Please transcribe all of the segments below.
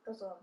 That's all.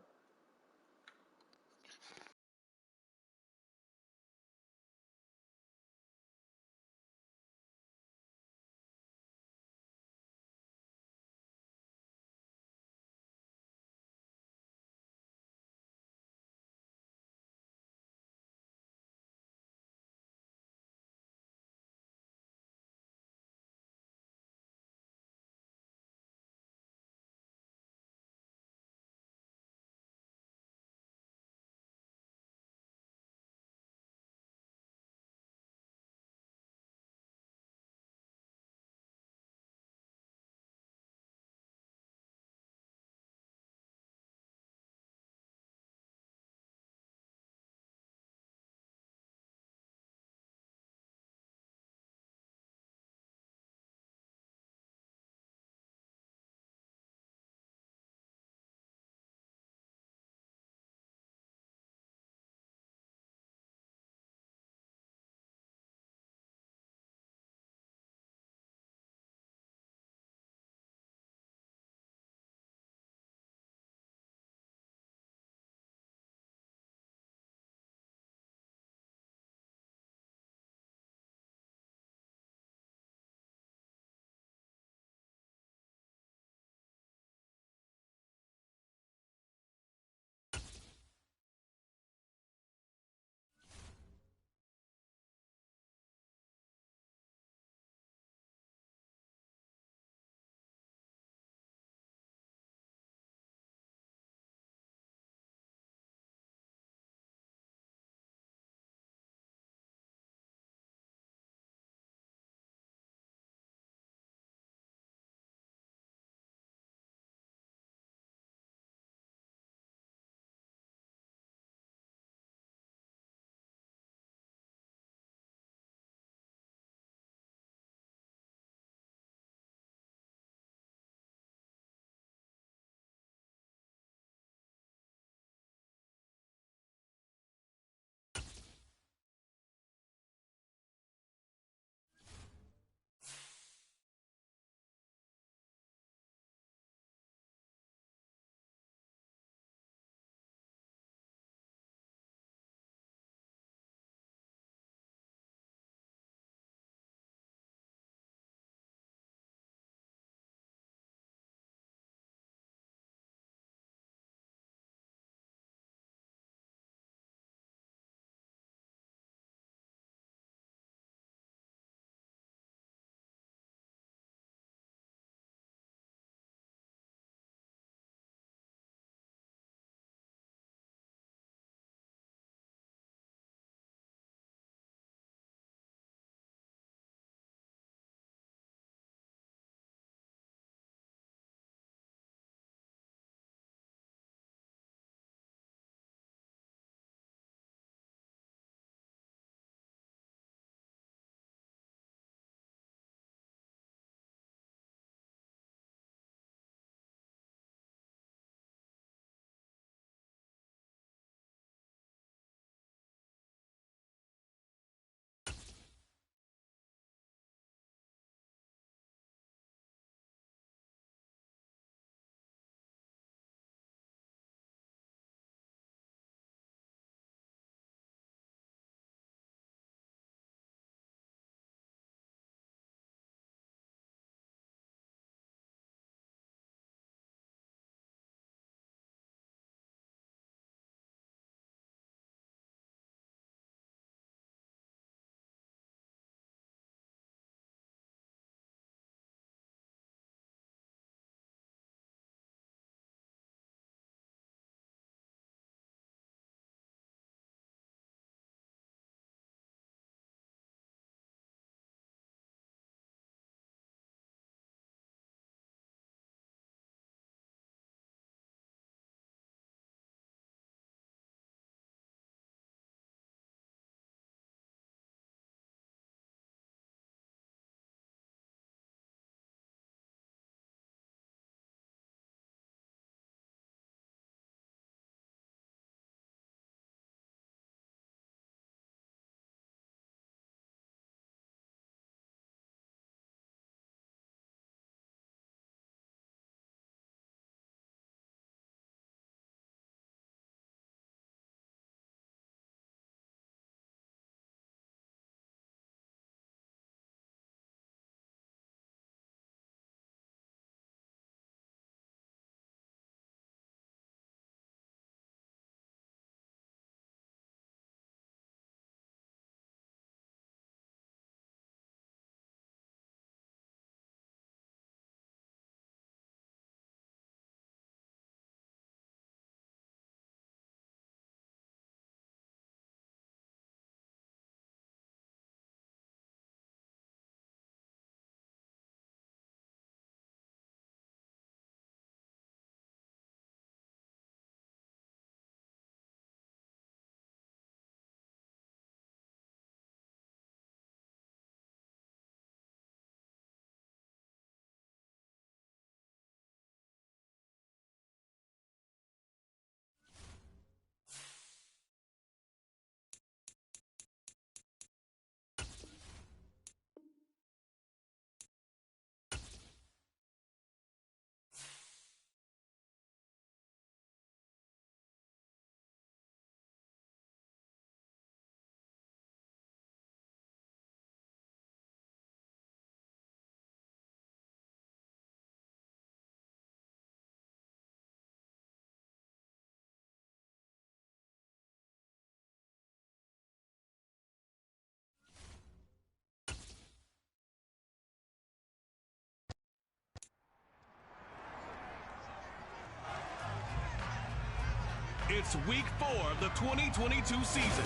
It's week 4 of the 2022 season,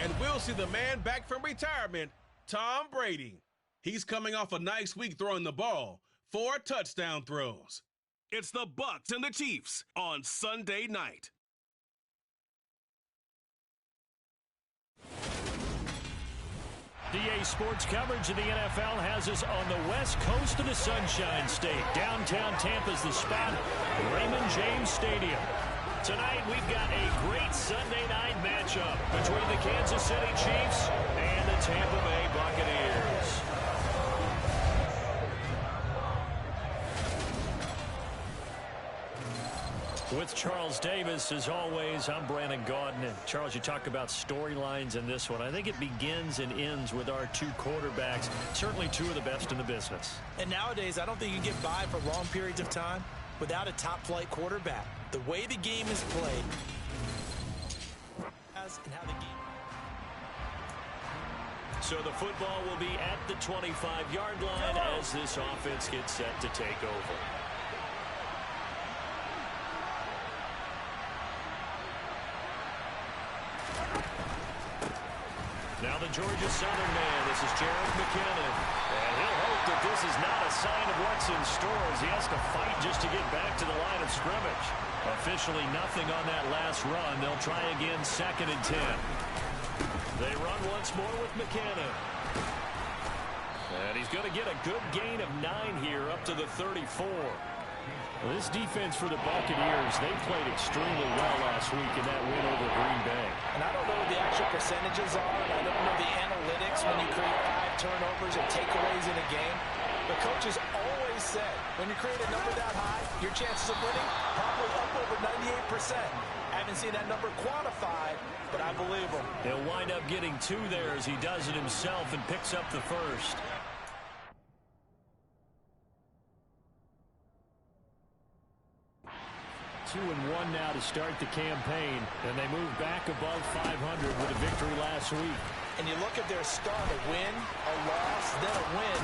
and we'll see the man back from retirement, Tom Brady. He's coming off a nice week throwing the ball, 4 touchdown throws. It's the Bucs and the Chiefs on Sunday night. DA Sports coverage of the NFL has us on the west coast of the Sunshine State. Downtown Tampa's the spot, Raymond James Stadium. Tonight we've got a great Sunday night matchup between the Kansas City Chiefs and the Tampa Bay Buccaneers. With Charles Davis, as always, I'm Brandon Gaudin. And Charles, you talk about storylines in this one. I think it begins and ends with our 2 quarterbacks, certainly 2 of the best in the business. And nowadays, I don't think you can get by for long periods of time without a top-flight quarterback. The way the game is played and how the game... So the football will be at the 25-yard line as this offense gets set to take over. Now the Georgia Southern man, this is Jared McKinnon. And he'll hope that this is not a sign of what's in store as he has to fight just to get back to the line of scrimmage. Officially nothing on that last run. They'll try again 2nd and 10. They run once more with McKinnon. And he's going to get a good gain of 9 here up to the 34. Well, this defense for the Buccaneers, they played extremely well last week in that win over Green Bay. And I don't know what the actual percentages are, and I don't know the analytics when you create 5 turnovers or takeaways in a game. The coaches always said, when you create a number that high, your chances of winning probably up over 98%. I haven't seen that number quantified, but I believe him. He'll wind up getting 2 there as he does it himself and picks up the first. Two and 1 now to start the campaign, and they move back above 500 with a victory last week. And you look at their start, a win, a loss, then a win.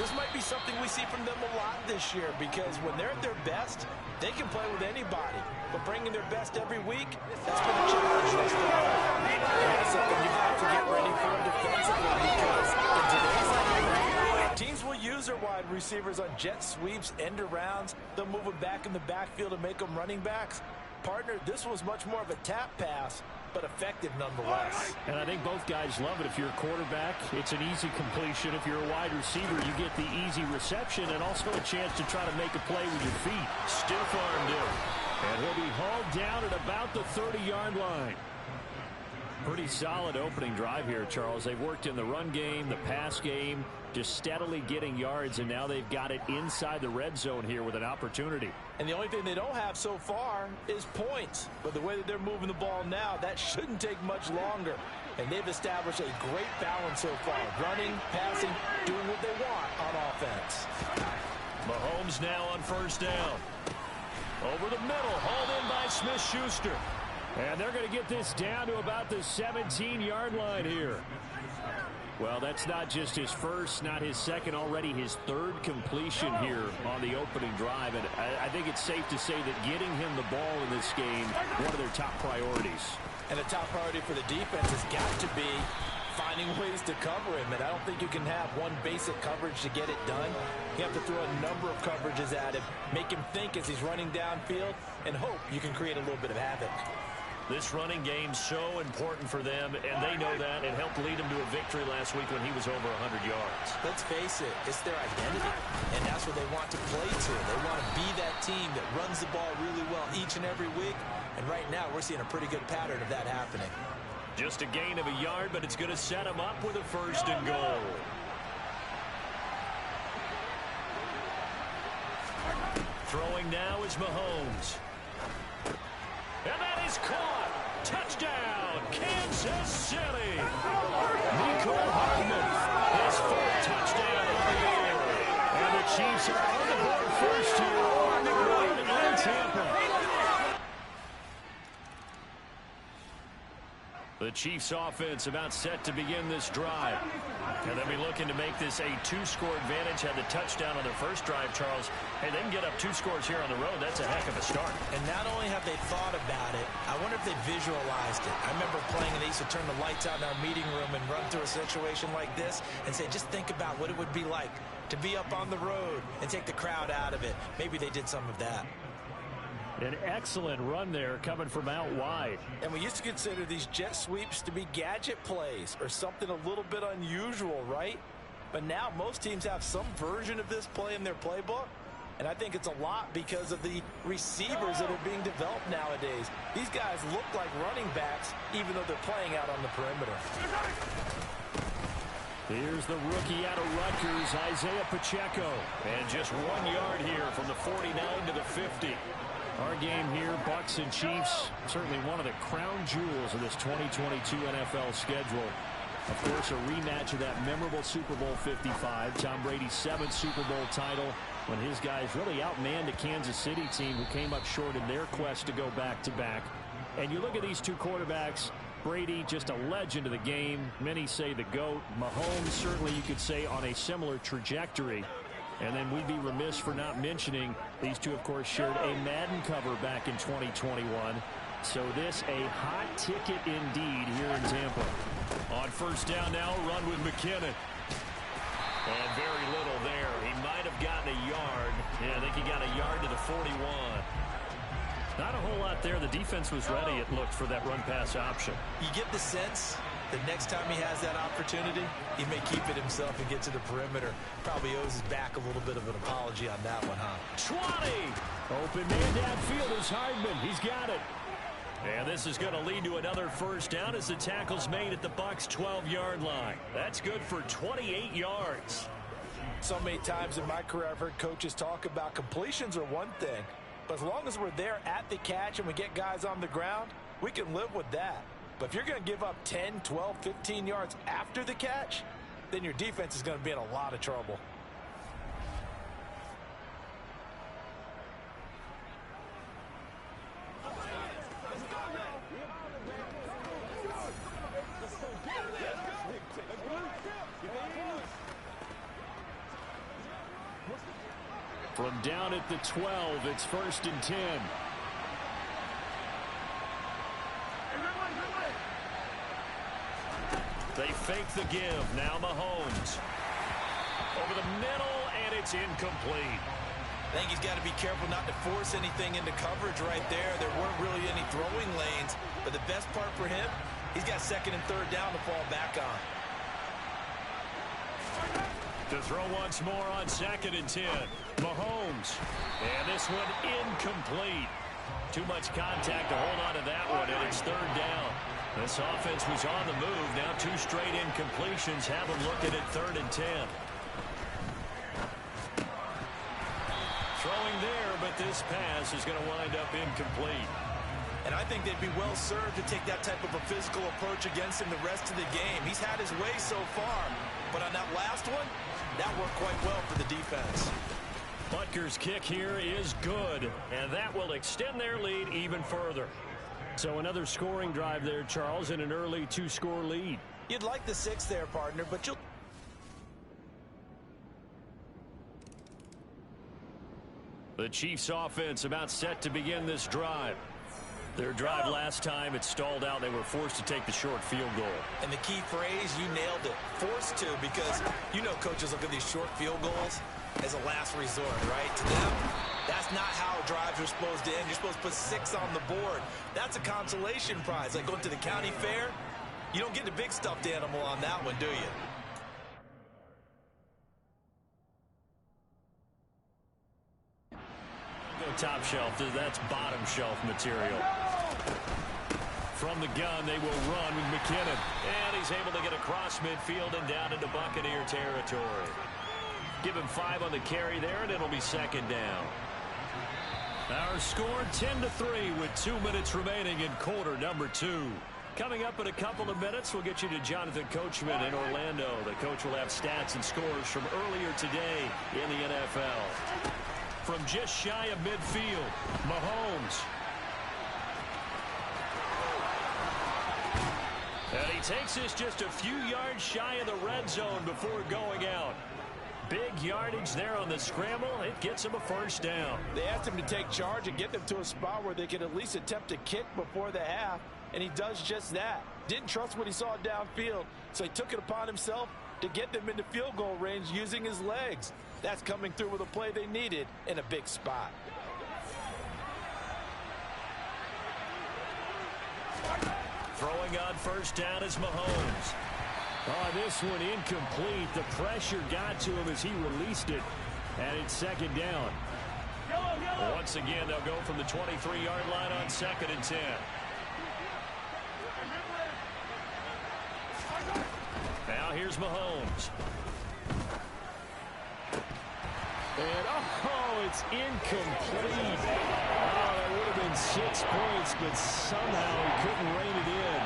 This might be something we see from them a lot this year because when they're at their best, they can play with anybody. But bringing their best every week, that's been a challenge for them. That's something you have to get ready for defensively because in today's game, teams will use their wide receivers on jet sweeps, end arounds. They'll move them back in the backfield and make them running backs. Partner, this was much more of a tap pass, but effective nonetheless. And I think both guys love it. If you're a quarterback, it's an easy completion. If you're a wide receiver, you get the easy reception and also a chance to try to make a play with your feet. Stiff-armed him. And he'll be hauled down at about the 30-yard line. Pretty solid opening drive here, Charles. They've worked in the run game, the pass game, just steadily getting yards, and now they've got it inside the red zone here with an opportunity. And the only thing they don't have so far is points. But the way that they're moving the ball now, that shouldn't take much longer. And they've established a great balance so far. Running, passing, doing what they want on offense. Mahomes now on first down. Over the middle, hauled in by Smith-Schuster. And they're going to get this down to about the 17-yard line here. Well, that's not just his first, not his second, already his 3rd completion here on the opening drive. And I think it's safe to say that getting him the ball in this game, one of their top priorities. And the top priority for the defense has got to be finding ways to cover him. And I don't think you can have one basic coverage to get it done. You have to throw a number of coverages at him, make him think as he's running downfield, and hope you can create a little bit of havoc. This running game's so important for them, and they know that. It helped lead them to a victory last week when he was over 100 yards. Let's face it, it's their identity, and that's what they want to play to. They want to be that team that runs the ball really well each and every week, and right now we're seeing a pretty good pattern of that happening. Just a gain of a yard, but it's going to set them up with a 1st and goal. Throwing now is Mahomes. And that is caught. Touchdown, Kansas City. Nico Hardman, his 4th touchdown of the year. And the Chiefs are on the board first here on the road in Tampa. The Chiefs offense about set to begin this drive. And they'll be looking to make this a two-score advantage. Had the touchdown on their first drive, Charles. Hey, they can get up 2 scores here on the road. That's a heck of a start. And not only have they thought about it, I wonder if they visualized it. I remember playing and they used to turn the lights out in our meeting room and run through a situation like this and say, just think about what it would be like to be up on the road and take the crowd out of it. Maybe they did some of that. An excellent run there coming from out wide. And we used to consider these jet sweeps to be gadget plays or something a little bit unusual, right? But now most teams have some version of this play in their playbook. And I think it's a lot because of the receivers that are being developed nowadays. These guys look like running backs even though they're playing out on the perimeter. Here's the rookie out of Rutgers, Isaiah Pacheco. And just 1 yard here from the 49 to the 50. Our game here, Bucs and Chiefs, certainly one of the crown jewels of this 2022 NFL schedule. Of course, a rematch of that memorable Super Bowl 55, Tom Brady's 7th Super Bowl title, when his guys really outmanned a Kansas City team who came up short in their quest to go back-to-back. And you look at these two quarterbacks, Brady, just a legend of the game. Many say the GOAT. Mahomes, certainly you could say on a similar trajectory. And then we'd be remiss for not mentioning these two, of course, shared a Madden cover back in 2021. So this a hot ticket indeed here in Tampa. On first down now, run with McKinnon. And very little there. He might have gotten a yard. Yeah, I think he got a yard to the 41. Not a whole lot there. The defense was ready, it looked, for that run-pass option. You get the sense the next time he has that opportunity, he may keep it himself and get to the perimeter. Probably owes his back a little bit of an apology on that one, huh? 20! Open man downfield is Hardman. He's got it. And this is going to lead to another first down as the tackle's made at the Bucs' 12-yard line. That's good for 28 yards. So many times in my career I've heard coaches talk about completions are one thing, but as long as we're there at the catch and we get guys on the ground, we can live with that. But if you're going to give up 10, 12, 15 yards after the catch, then your defense is going to be in a lot of trouble. From down at the 12, it's 1st and 10. They fake the give. Now Mahomes. Over the middle, and it's incomplete. I think he's got to be careful not to force anything into coverage right there. There weren't really any throwing lanes, but the best part for him, he's got 2nd and 3rd down to fall back on. To throw once more on 2nd and 10. Mahomes. And this one incomplete. Too much contact to hold on to that one, and it's 3rd down. This offense was on the move. Now 2 straight incompletions have them looking at 3rd and 10. Throwing there, but this pass is going to wind up incomplete. And I think they'd be well served to take that type of a physical approach against him the rest of the game. He's had his way so far, but on that last one, that worked quite well for the defense. Butker's kick here is good, and that will extend their lead even further. So another scoring drive there, Charles, and an early 2-score lead. You'd like the 6 there, partner, but you'll... The Chiefs offense about set to begin this drive. Their drive last time, it stalled out. They were forced to take the short field goal. And the key phrase, you nailed it, forced to, because you know coaches look at these short field goals as a last resort, right? To them, that's not how drives are supposed to end. You're supposed to put 6 on the board. That's a consolation prize. Like going to the county fair, you don't get the big stuffed animal on that one, do you? Go top shelf. That's bottom shelf material. From the gun, they will run with McKinnon. And he's able to get across midfield and down into Buccaneer territory. Give him 5 on the carry there, and it'll be 2nd down. Our score 10-3 with 2 minutes remaining in quarter number 2. Coming up in a couple of minutes, we'll get you to Jonathan Coachman in Orlando. The coach will have stats and scores from earlier today in the NFL. From just shy of midfield, Mahomes. takes us just a few yards shy of the red zone before going out. Big yardage there on the scramble. It gets him a first down. They asked him to take charge and get them to a spot where they could at least attempt a kick before the half, and he does just that. Didn't trust what he saw downfield, so he took it upon himself to get them into field goal range using his legs. That's coming through with a play they needed in a big spot. Throwing on first down is Mahomes. Oh, this one incomplete. The pressure got to him as he released it, and it's second down. Once again, they'll go from the 23-yard line on 2nd and 10. Now here's Mahomes. And, oh, it's incomplete. Oh, that would have been 6 points, but somehow he couldn't rein it in.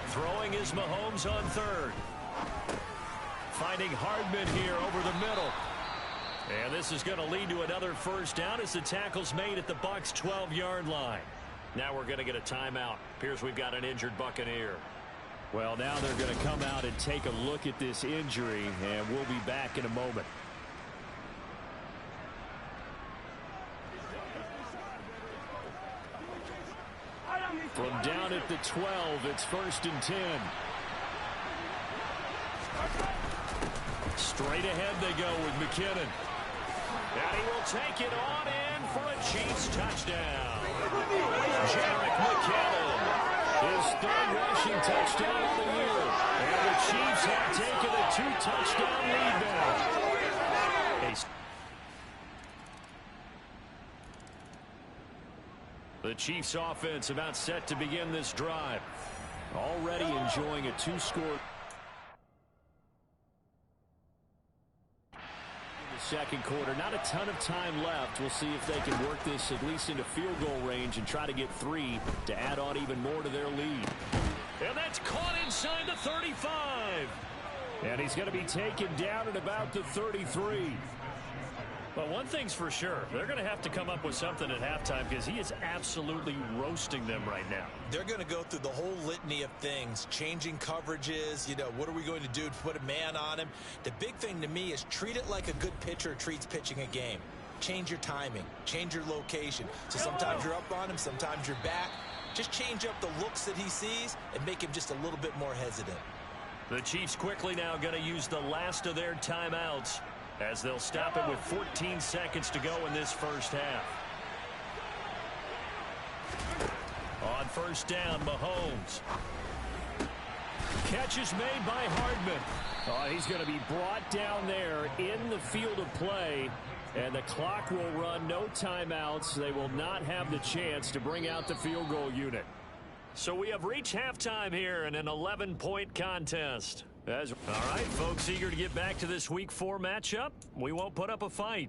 Throwing is Mahomes on 3rd. Finding Hardman here over the middle. And this is going to lead to another first down as the tackle's made at the Bucs' 12-yard line. Now we're going to get a timeout. Appears we've got an injured Buccaneer. Well, now they're going to come out and take a look at this injury, and we'll be back in a moment. From down at the 12, it's 1st and 10. Straight ahead they go with McKinnon. And he will take it on in for a Chiefs touchdown. Jarek McKinnon, his 3rd rushing touchdown of the year. And the Chiefs have taken a 2-touchdown lead now. The Chiefs offense about set to begin this drive. Already enjoying a 2-score. Second quarter, not a ton of time left. We'll see if they can work this at least into field goal range and try to get 3 to add on even more to their lead. And that's caught inside the 35. And he's going to be taken down at about the 33. Well, one thing's for sure. They're going to have to come up with something at halftime because he is absolutely roasting them right now. They're going to go through the whole litany of things, changing coverages, what are we going to do to put a man on him? The big thing to me is treat it like a good pitcher treats pitching a game. Change your timing, change your location. So sometimes you're up on him, sometimes you're back. Just change up the looks that he sees and make him just a little bit more hesitant. The Chiefs quickly now going to use the last of their timeouts, as they'll stop it with 14 seconds to go in this first half. On first down, Mahomes. Catch is made by Hardman. Oh, he's going to be brought down there in the field of play, and the clock will run. No timeouts. They will not have the chance to bring out the field goal unit. So we have reached halftime here in an 11-point contest. All right, folks, eager to get back to this Week 4 matchup. We won't put up a fight.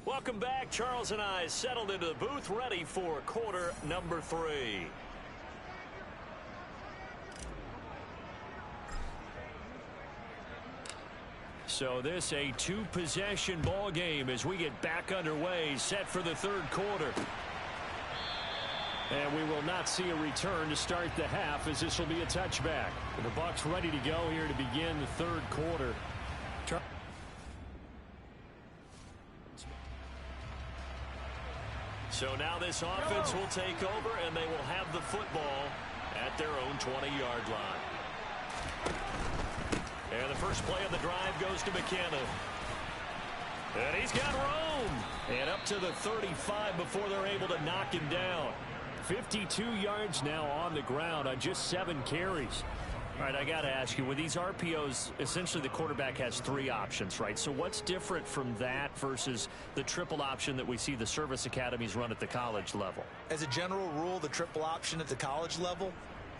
Welcome back. Charles and I settled into the booth, ready for quarter number 3. So this a 2-possession ball game as we get back underway, set for the 3rd quarter. And we will not see a return to start the half, as this will be a touchback. The Bucs ready to go here to begin the 3rd quarter. So now this offense will take over, and they will have the football at their own 20-yard line. And the first play of the drive goes to McKinnon. And he's got room. And up to the 35 before they're able to knock him down. 52 yards now on the ground on just 7 carries. All right, I got to ask you, with these RPOs, essentially the quarterback has 3 options, right? So what's different from that versus the triple option that we see the service academies run at the college level? As a general rule, the triple option at the college level,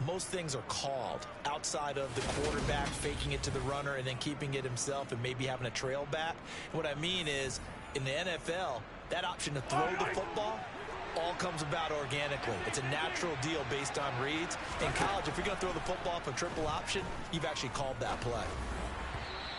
most things are called outside of the quarterback faking it to the runner and then keeping it himself and maybe having a trail back. What I mean is, in the NFL, that option to throw the football all comes about organically. It's a natural deal based on reads. In college, if you're going to throw the football off a triple option, you've actually called that play.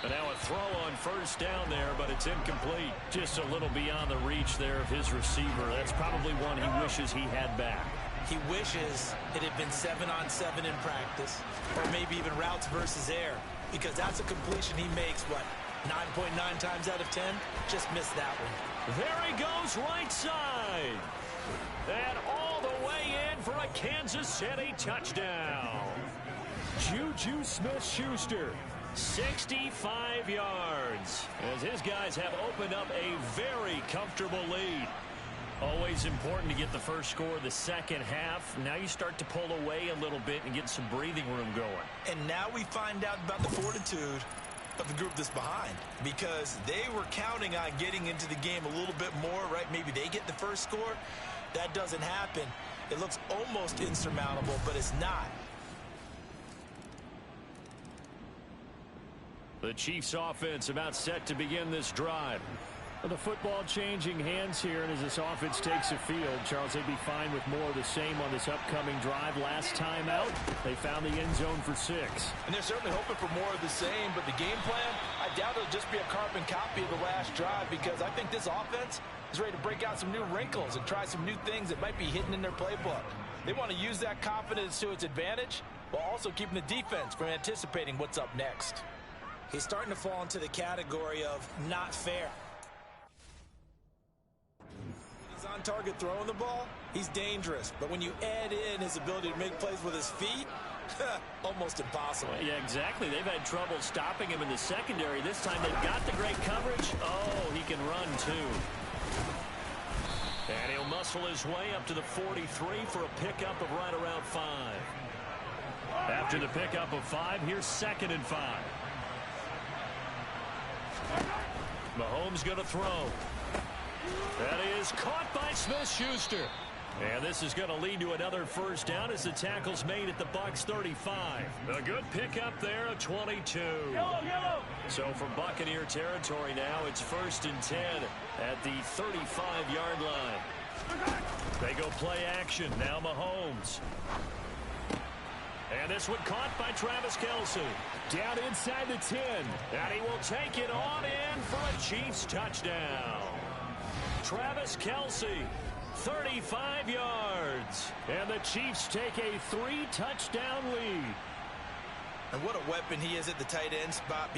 And now a throw on first down there, but it's incomplete. Just a little beyond the reach there of his receiver. That's probably one he wishes he had back. He wishes it had been 7-on-7 in practice, or maybe even routes versus air, because that's a completion he makes, what, 9.9 times out of 10? Just missed that one. There he goes, right side. And all the way in for a Kansas City touchdown. Juju Smith-Schuster, 65 yards, as his guys have opened up a very comfortable lead. Always important to get the first score of the second half. Now you start to pull away a little bit and get some breathing room going. And now we find out about the fortitude of the group that's behind, because they were counting on getting into the game a little bit more, right? Maybe they get the first score. That doesn't happen. It looks almost insurmountable, but it's not. The Chiefs offense about set to begin this drive. The football changing hands here, and as this offense takes the field, Charles, they'd be fine with more of the same on this upcoming drive. Last time out, they found the end zone for 6. And they're certainly hoping for more of the same, but the game plan, I doubt it'll just be a carbon copy of the last drive, because I think this offense is ready to break out some new wrinkles and try some new things that might be hidden in their playbook. They want to use that confidence to its advantage, while also keeping the defense from anticipating what's up next. He's starting to fall into the category of not fair. He's on target throwing the ball, he's dangerous. But when you add in his ability to make plays with his feet, almost impossible. Well, yeah, exactly. They've had trouble stopping him in the secondary. This time they've got the great coverage. Oh, he can run too. And he'll muscle his way up to the 43 for a pickup of right around 5. After the pickup of 5, here's 2nd and 5. Mahomes going to throw. That is caught by Smith-Schuster. And this is going to lead to another first down as the tackle's made at the Bucs 35. A good pickup there, a 22. So from Buccaneer territory now, it's 1st and 10 at the 35-yard line. They go play action. Now Mahomes. And this one caught by Travis Kelce. Down inside the 10. And he will take it on in for a Chiefs touchdown. Travis Kelce, 35 yards. And the Chiefs take a 3-touchdown lead. And what a weapon he is at the tight end spot.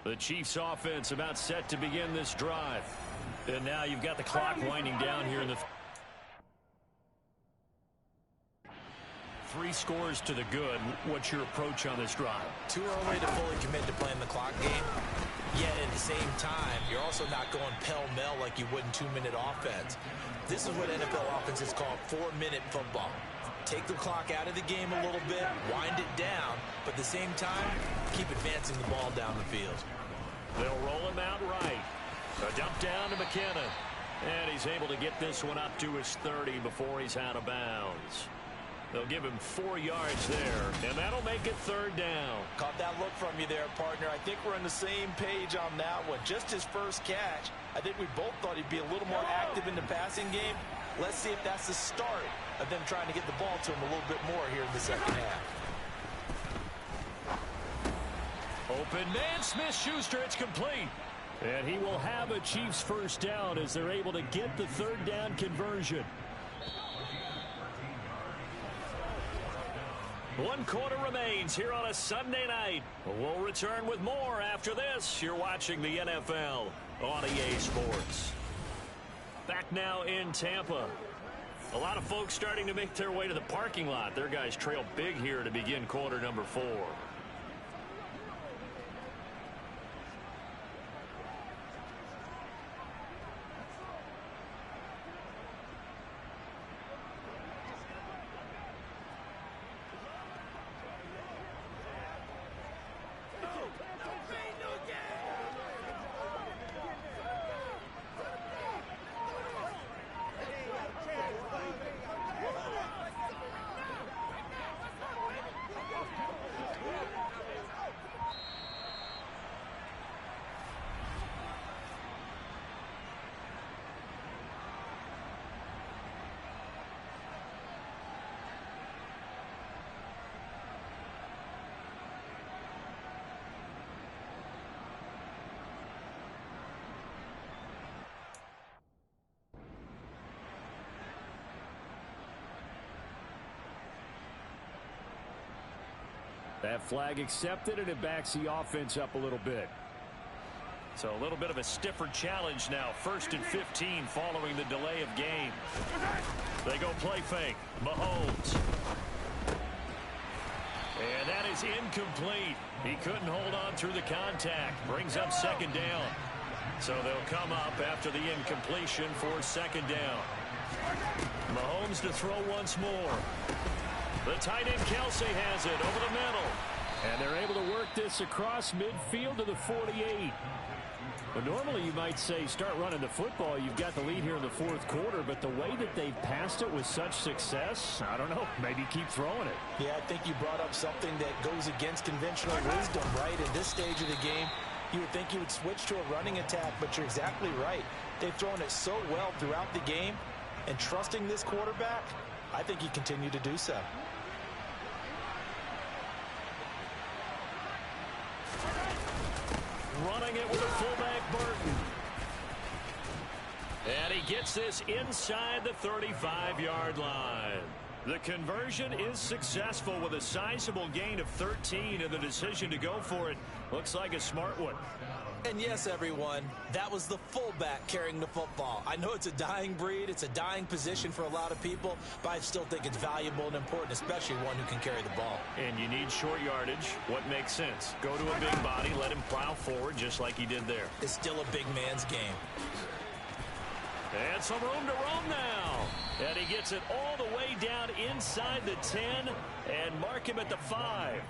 The Chiefs offense about set to begin this drive. And now you've got the clock winding down here in the 3 scores to the good. What's your approach on this drive? Too early to fully commit to playing the clock game. Yet at the same time, you're also not going pell-mell like you would in 2-minute offense. This is what NFL offenses call 4-minute football. Take the clock out of the game a little bit, wind it down, but at the same time, keep advancing the ball down the field. They'll roll him out right. A dump down to McKinnon. And he's able to get this one up to his 30 before he's out of bounds. They'll give him 4 yards there, and that'll make it 3rd down. Caught that look from you there, partner. I think we're on the same page on that one. Just his first catch. I think we both thought he'd be a little more active in the passing game. Let's see if that's the start of them trying to get the ball to him a little bit more here in the second half. Open man, Smith-Schuster, it's complete. And he will have a Chiefs first down as they're able to get the 3rd down conversion. 1 quarter remains here on a Sunday night. We'll return with more after this. You're watching the NFL on EA Sports. Back now in Tampa. A lot of folks starting to make their way to the parking lot. Their guys trail big here to begin quarter number 4. That flag accepted, and it backs the offense up a little bit. So a little bit of a stiffer challenge now. 1st and 15 following the delay of game. They go play fake. Mahomes. And that is incomplete. He couldn't hold on through the contact. Brings up 2nd down. So they'll come up after the incompletion for 2nd down. Mahomes to throw once more. The tight end Kelsey has it over the middle. And they're able to work this across midfield to the 48. Well, normally you might say start running the football. You've got the lead here in the 4th quarter, but the way that they've passed it with such success, I don't know, maybe keep throwing it. Yeah, I think you brought up something that goes against conventional wisdom, right? At this stage of the game, you would think you would switch to a running attack, but you're exactly right. They've thrown it so well throughout the game, and trusting this quarterback, I think you continue to do so. Running it with a fullback, Burton. And he gets this inside the 35-yard line. The conversion is successful with a sizable gain of 13, and the decision to go for it looks like a smart one. And yes, everyone, that was the fullback carrying the football. I know it's a dying breed, it's a dying position for a lot of people, but I still think it's valuable and important, especially one who can carry the ball. And you need short yardage. What makes sense? Go to a big body, let him plow forward just like he did there. It's still a big man's game. And some room to roam now. And he gets it all the way down inside the 10 and mark him at the 5.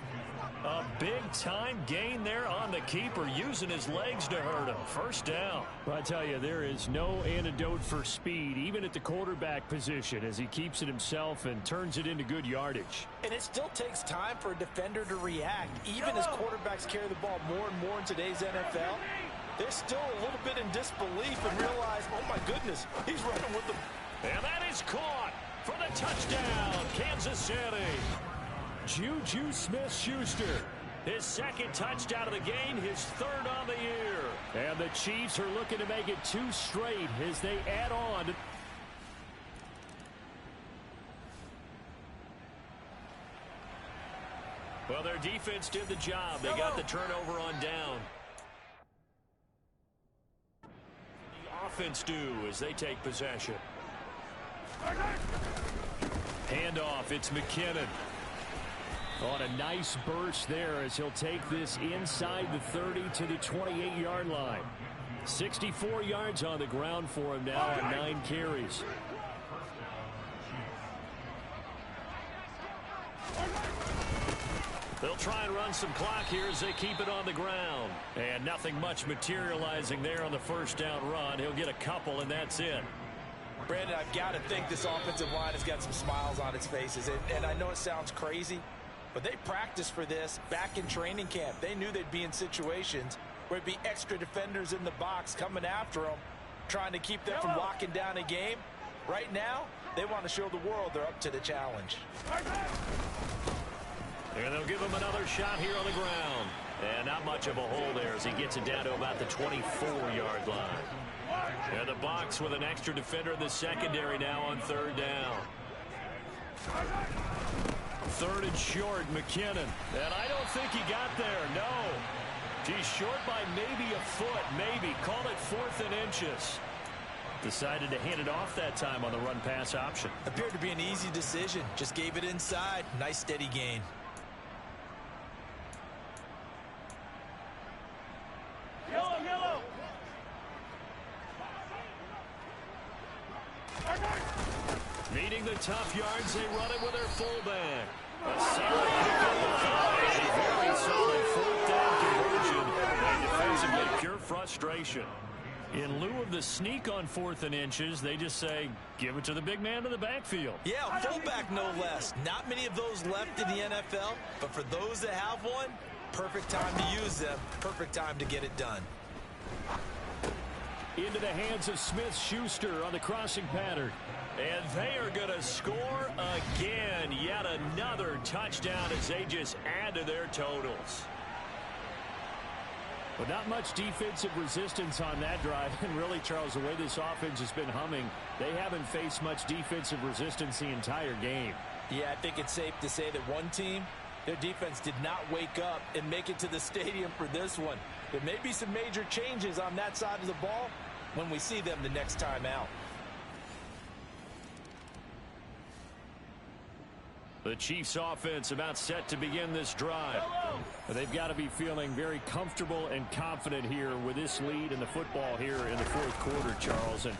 A big-time gain there on the keeper, using his legs to hurt him. 1st down. Well, I tell you, there is no antidote for speed, even at the quarterback position, as he keeps it himself and turns it into good yardage. And it still takes time for a defender to react. Even as quarterbacks carry the ball more and more in today's NFL, they're still a little bit in disbelief and realize, oh, my goodness, he's running with them. And that is caught for the touchdown, Kansas City. Juju Smith-Schuster, his 2nd touchdown of the game, his 3rd on the year. And the Chiefs are looking to make it 2 straight as they add on. Well, their defense did the job. They got the turnover on down. The offense do as they take possession. Handoff, it's McKinnon. On a nice burst there as he'll take this inside the 30 to the 28-yard line. 64 yards on the ground for him now on 9 carries. They'll try and run some clock here as they keep it on the ground. And nothing much materializing there on the 1st down run. He'll get a couple, and that's it. Brandon, I've got to think this offensive line has got some smiles on its faces. And I know it sounds crazy, but they practiced for this back in training camp. They knew they'd be in situations where it'd be extra defenders in the box coming after them, trying to keep them from locking down a game. Right now, they want to show the world they're up to the challenge. And they'll give him another shot here on the ground. And not much of a hole there as he gets it down to about the 24-yard line. And the box with an extra defender in the secondary now on 3rd down. 3rd and short, McKinnon. And I don't think he got there, no. He's short by maybe a foot, maybe. Call it 4th and inches. Decided to hand it off that time on the run-pass option. Appeared to be an easy decision. Just gave it inside. Nice steady gain. Yellow. Needing the tough yards, they run it with their fullback. A solid very solid 4th down conversion. And defensively, pure frustration. In lieu of the sneak on 4th and inches, they just say, give it to the big man in the backfield. Yeah, fullback no less. Not many of those left in the NFL, but for those that have one, perfect time to use them. Perfect time to get it done. Into the hands of Smith-Schuster on the crossing pattern. And they are going to score again. Yet another touchdown as they just add to their totals. But not much defensive resistance on that drive. And really, Charles, the way this offense has been humming, they haven't faced much defensive resistance the entire game. Yeah, I think it's safe to say that one team Their defense did not wake up and make it to the stadium for this one. There may be some major changes on that side of the ball when we see them the next time out. The Chiefs offense about set to begin this drive. They've got to be feeling very comfortable and confident here with this lead in the football here in the fourth quarter, Charles. And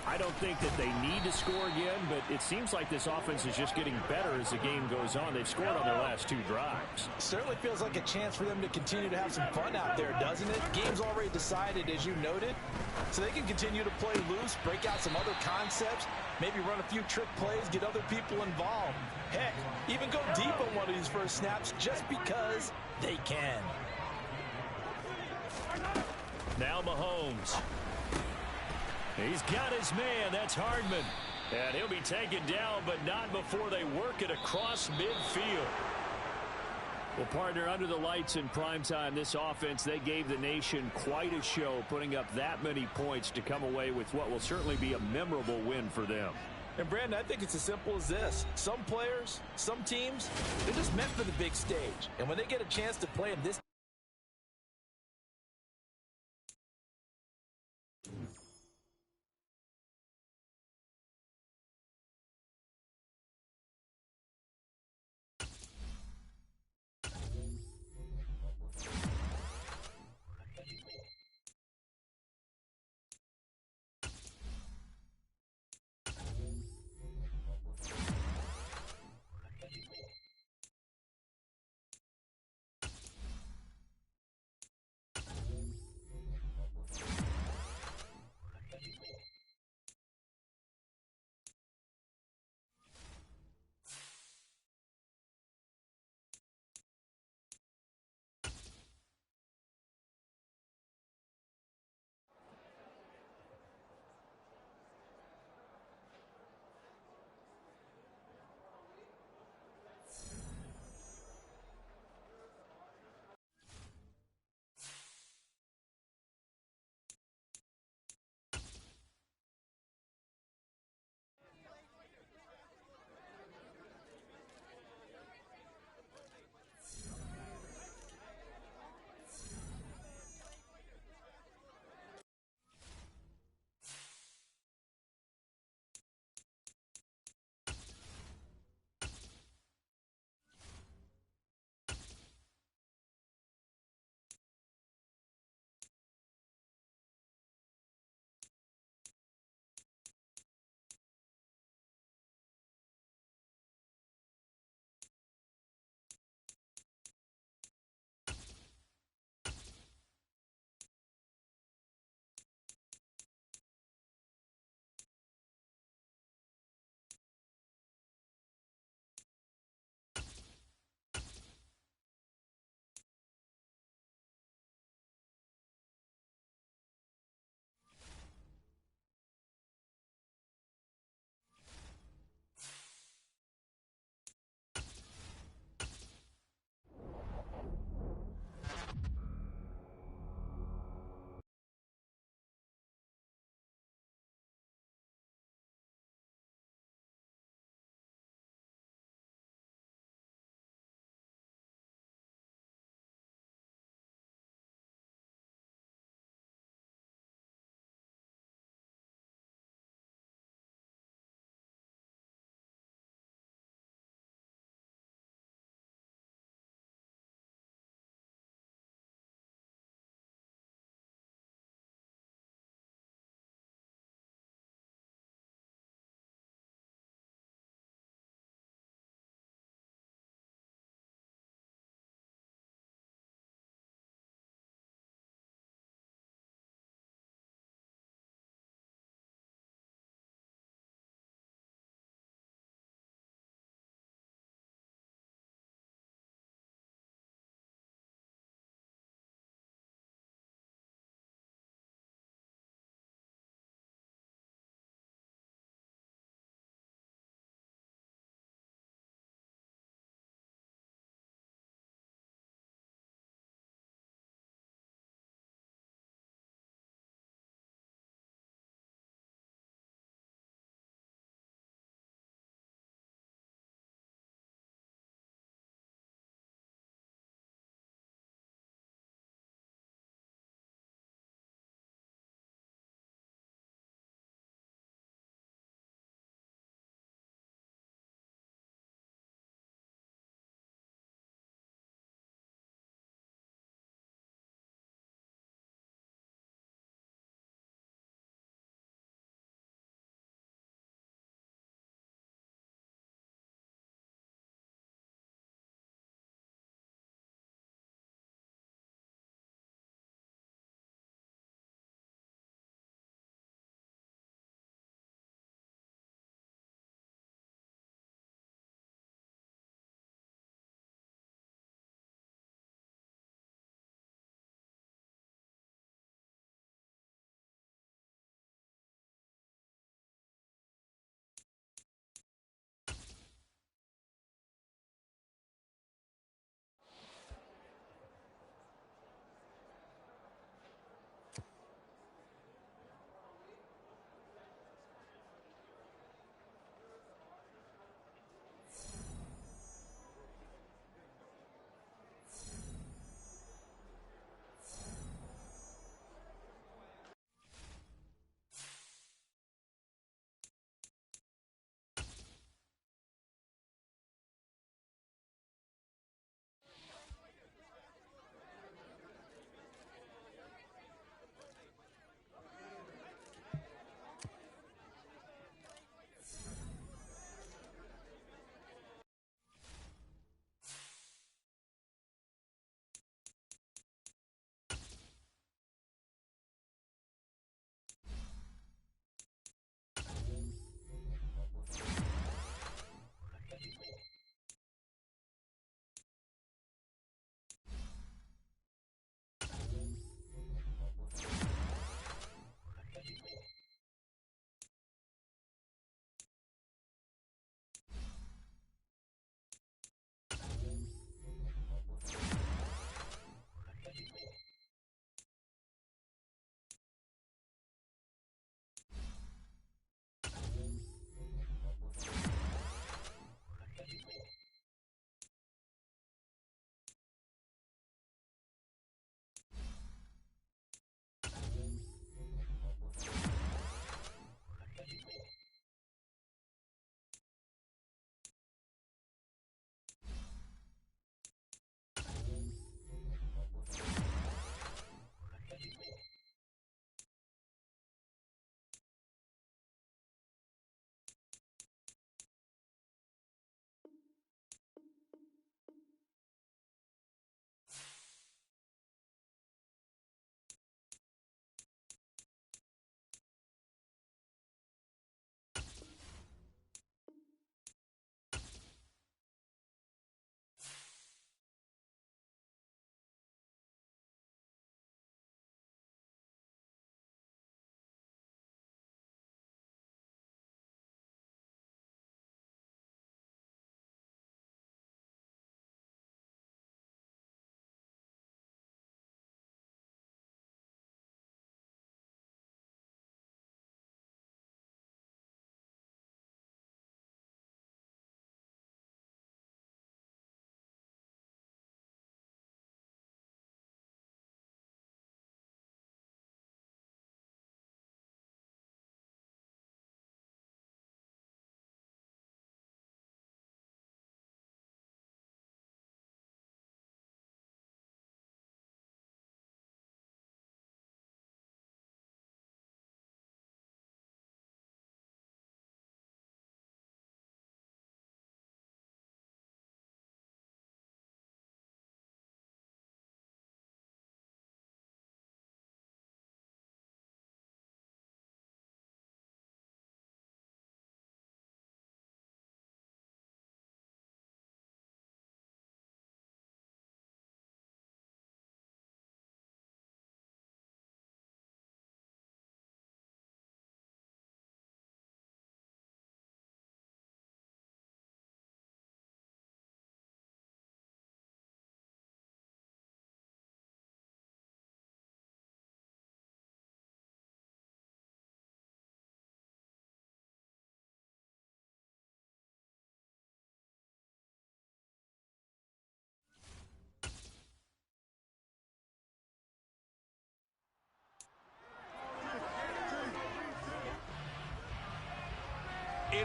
I don't think that they need to score again, but it seems like this offense is just getting better as the game goes on. They've scored on their last 2 drives. Certainly feels like a chance for them to continue to have some fun out there, doesn't it? Game's already decided, as you noted, so they can continue to play loose, break out some other concepts, maybe run a few trick plays, get other people involved. Heck, even go deep on one of these first snaps just because they can. Now Mahomes. He's got his man. That's Hardman. And he'll be taken down, but not before they work it across midfield. Well, partner, under the lights in primetime, this offense, they gave the nation quite a show, putting up that many points to come away with what will certainly be a memorable win for them. And, Brandon, I think it's as simple as this. Some players, some teams, they're just meant for the big stage. And when they get a chance to play in this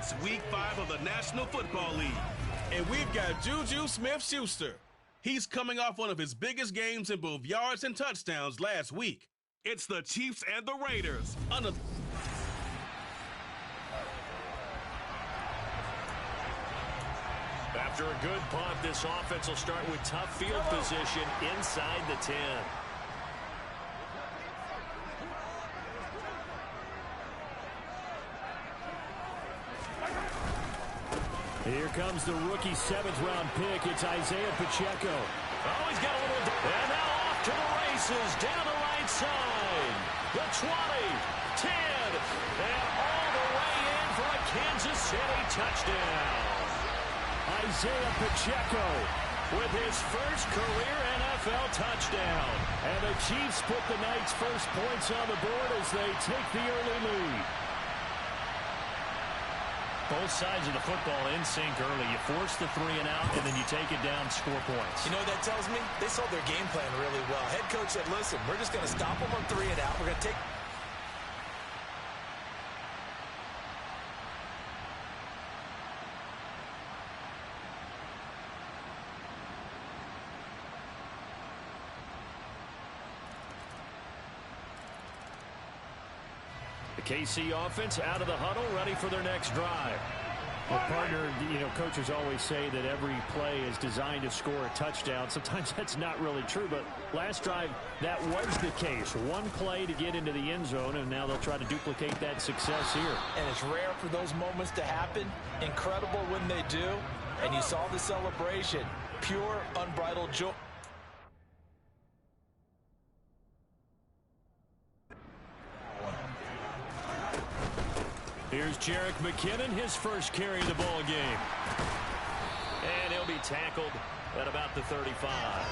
It's Week 5 of the National Football League. And we've got Juju Smith-Schuster. He's coming off one of his biggest games in both yards and touchdowns last week. It's the Chiefs and the Raiders. After a good punt, this offense will start with tough field position inside the 10. Here comes the rookie 7th-round pick. It's Isaiah Pacheco. Oh, he's got a little... And now off to the races, down the right side. The 20, 10, and all the way in for a Kansas City touchdown. Isaiah Pacheco with his first career NFL touchdown. And the Chiefs put the Knights' first points on the board as they take the early lead. Both sides of the football in sync early. You force the 3 and out, and then you take it down, score points. You know what that tells me? They sold their game plan really well. Head coach said, listen, we're just going to stop them on 3 and out. We're going to take... The KC offense out of the huddle, ready for their next drive. Well, partner, coaches always say that every play is designed to score a touchdown. Sometimes that's not really true, but last drive, that was the case. One play to get into the end zone, and now they'll try to duplicate that success here. And it's rare for those moments to happen. Incredible when they do. And you saw the celebration. Pure, unbridled joy. Here's Jerick McKinnon, his first carry of the ball game. And he'll be tackled at about the 35.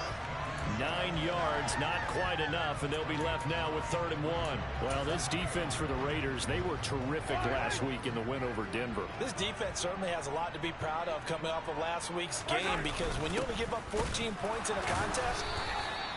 9 yards, not quite enough, and they'll be left now with 3rd and 1. Well, this defense for the Raiders, they were terrific last week in the win over Denver. This defense certainly has a lot to be proud of coming off of last week's game, because when you only give up 14 points in a contest,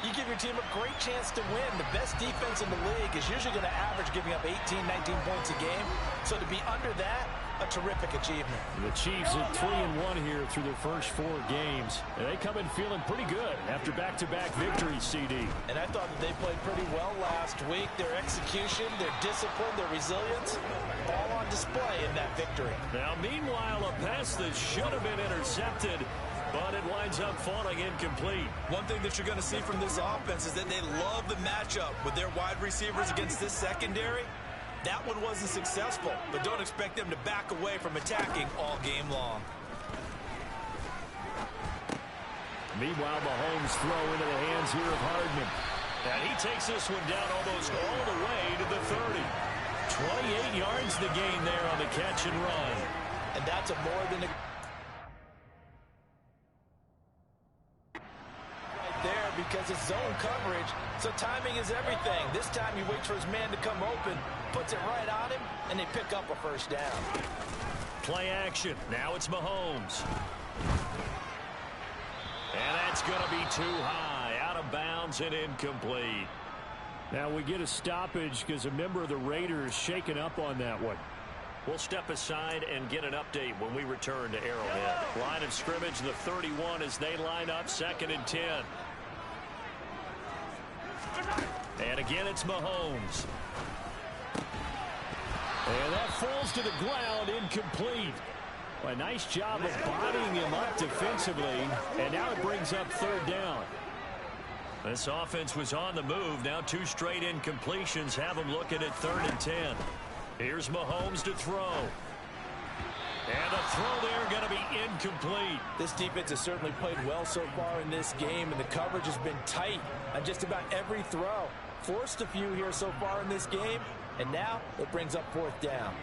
you give your team a great chance to win. The best defense in the league is usually going to average giving up 18, 19 points a game. So to be under that, a terrific achievement. The Chiefs at 3-1 here through their first 4 games. And they come in feeling pretty good after back-to-back victories, CD. And I thought that they played pretty well last week. Their execution, their discipline, their resilience, all on display in that victory. Now, meanwhile, a pass that should have been intercepted, but it winds up falling incomplete. One thing that you're going to see from this offense is that they love the matchup with their wide receivers against this secondary. That one wasn't successful, but don't expect them to back away from attacking all game long. Meanwhile, Mahomes throw into the hands here of Hardman. And he takes this one down almost all the way to the 30. 28 yards the gain there on the catch and run. And that's a more than a... there because it's zone coverage, so timing is everything. This time he waits for his man to come open, puts it right on him, and they pick up a first down. Play action. Now it's Mahomes. And that's going to be too high, out of bounds and incomplete. Now we get a stoppage because a member of the Raiders shaken up on that one. We'll step aside and get an update when we return to Arrowhead. Line of scrimmage, the 31 as they line up, 2nd and 10. And again, it's Mahomes. And that falls to the ground, incomplete. A nice job of bodying him up defensively, and now it brings up 3rd down. This offense was on the move. Now 2 straight incompletions have them looking at 3rd and 10. Here's Mahomes to throw. And a throw there going to be incomplete. This defense has certainly played well so far in this game, and the coverage has been tight on just about every throw. Forced a few here so far in this game, and now it brings up 4th down.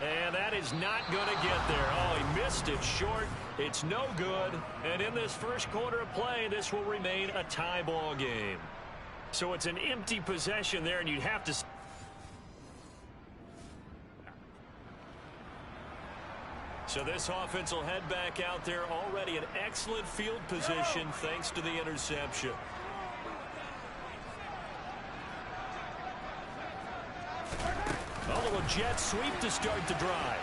And that is not going to get there. Oh, he missed it short. It's no good. And in this first quarter of play, this will remain a tie ball game. So it's an empty possession there, and you'd have to... So this offense will head back out there, already in excellent field position thanks to the interception. A little jet sweep to start the drive.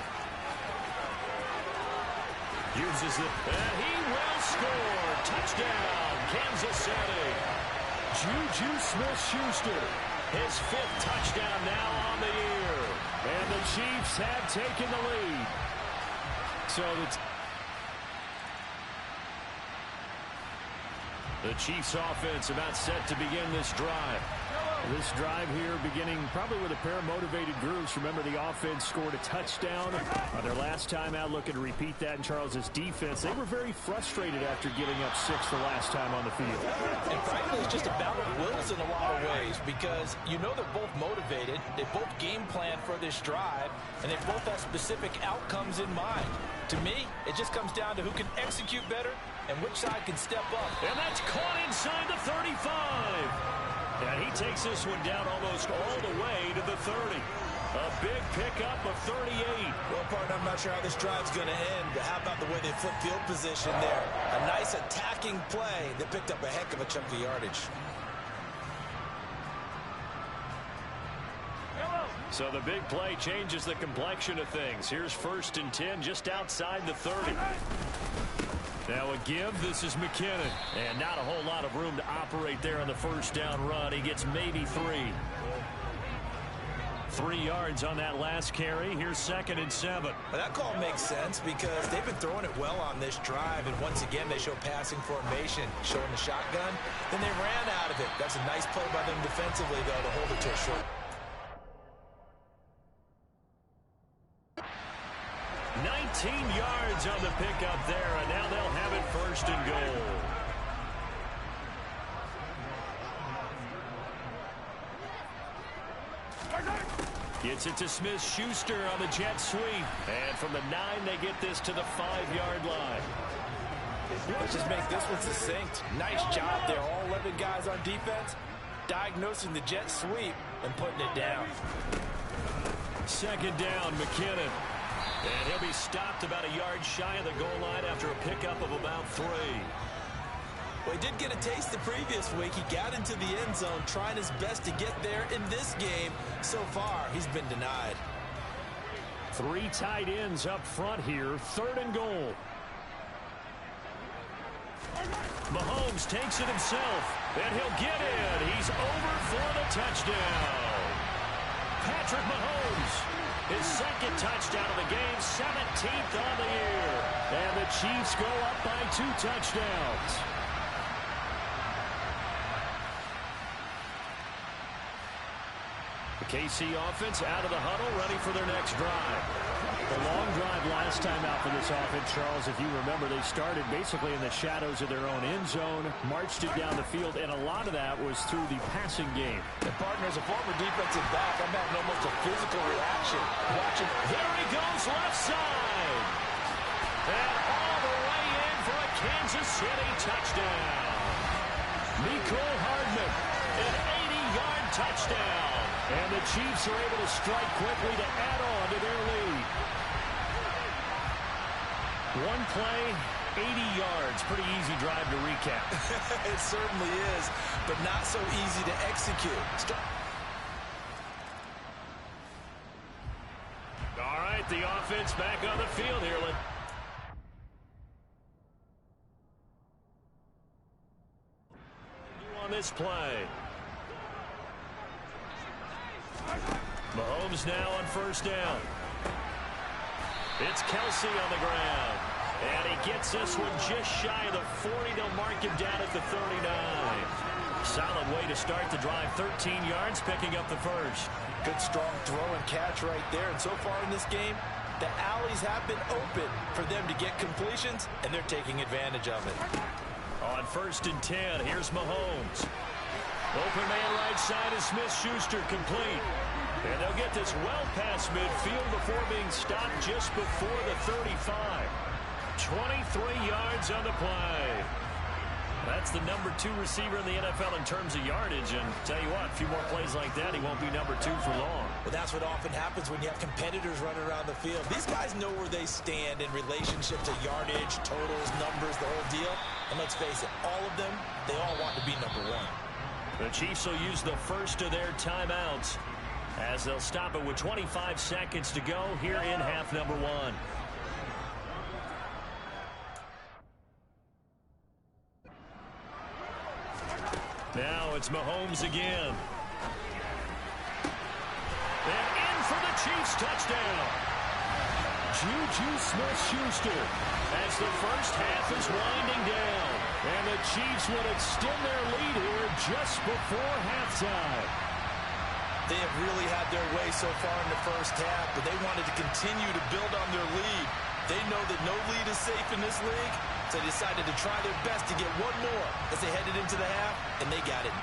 Uses it, and he will score. Touchdown, Kansas City. Juju Smith-Schuster, his 5th touchdown now on the year. And the Chiefs have taken the lead. So the Chiefs offense about set to begin this drive. This drive here beginning probably with a pair of motivated groups. Remember, the offense scored a touchdown on their last time out. Looking to repeat that in Charles's defense. They were very frustrated after giving up 6 the last time on the field. And frankly, it's just a battle of wills in a lot of ways because you know they're both motivated. They both game plan for this drive, and they both have specific outcomes in mind. To me, it just comes down to who can execute better and which side can step up. And that's caught inside the 35. And he takes this one down almost all the way to the 30. A big pickup of 38. Well, partner, I'm not sure how this drive's going to end, but how about the way they flip field position there? A nice attacking play that picked up a heck of a chunk of yardage. So the big play changes the complexion of things. Here's 1st and 10 just outside the 30. Now a give, this is McKinnon. And not a whole lot of room to operate there on the 1st down run. He gets maybe 3. 3 yards on that last carry. Here's 2nd and 7. Well, that call makes sense because they've been throwing it well on this drive. And once again, they show passing formation, showing the shotgun. Then they ran out of it. That's a nice play by them defensively, though, to hold it to a short. 19 yards on the pickup there, and now they'll have it 1st and goal. Gets it to Smith-Schuster on the jet sweep. And from the 9, they get this to the 5-yard line. Let's just make this one succinct. Nice job there. All 11 guys on defense diagnosing the jet sweep and putting it down. 2nd down, McKinnon. And he'll be stopped about a yard shy of the goal line after a pickup of about 3. Well, he did get a taste the previous week. He got into the end zone trying his best to get there in this game. So far, he's been denied. 3 tight ends up front here. 3rd and goal. Mahomes takes it himself, and he'll get in. He's over for the touchdown. Patrick Mahomes. His 2nd touchdown of the game, 17th on the year. And the Chiefs go up by 2 touchdowns. The KC offense out of the huddle, ready for their next drive. The long drive last time out for this offense, Charles, if you remember, they started basically in the shadows of their own end zone, marched it down the field, and a lot of that was through the passing game. And partner, as a former defensive back, I'm having almost a physical reaction. Watching, there he goes, left side. And all the way in for a Kansas City touchdown. Mecole Hardman, an 80-yard touchdown. And the Chiefs are able to strike quickly to add on to their lead. One play, 80 yards. Pretty easy drive to recap. It certainly is, but not so easy to execute. All right, the offense back on the field here. On this play. Mahomes now on 1st down. It's Kelsey on the ground. And he gets this one just shy of the 40. They'll mark him down at the 39. Solid way to start the drive. 13 yards, picking up the 1st. Good strong throw and catch right there. And so far in this game, the alleys have been open for them to get completions, and they're taking advantage of it. On 1st and 10, here's Mahomes. Open man right side is Smith-Schuster, complete. And they'll get this well past midfield before being stopped just before the 35. 23 yards on the play. That's the number 2 receiver in the NFL in terms of yardage. And tell you what, a few more plays like that, he won't be number 2 for long. Well, that's what often happens when you have competitors running around the field. These guys know where they stand in relationship to yardage, totals, numbers, the whole deal. And let's face it, all of them, they all want to be number 1. The Chiefs will use the first of their timeouts as they'll stop it with 25 seconds to go here in half number 1. Now it's Mahomes again. And in for the Chiefs touchdown. Juju Smith-Schuster as the first half is winding down. And the Chiefs would extend their lead here just before halftime. They have really had their way so far in the first half, but they wanted to continue to build on their lead. They know that no lead is safe in this league, so they decided to try their best to get one more as they headed into the half, and they got it.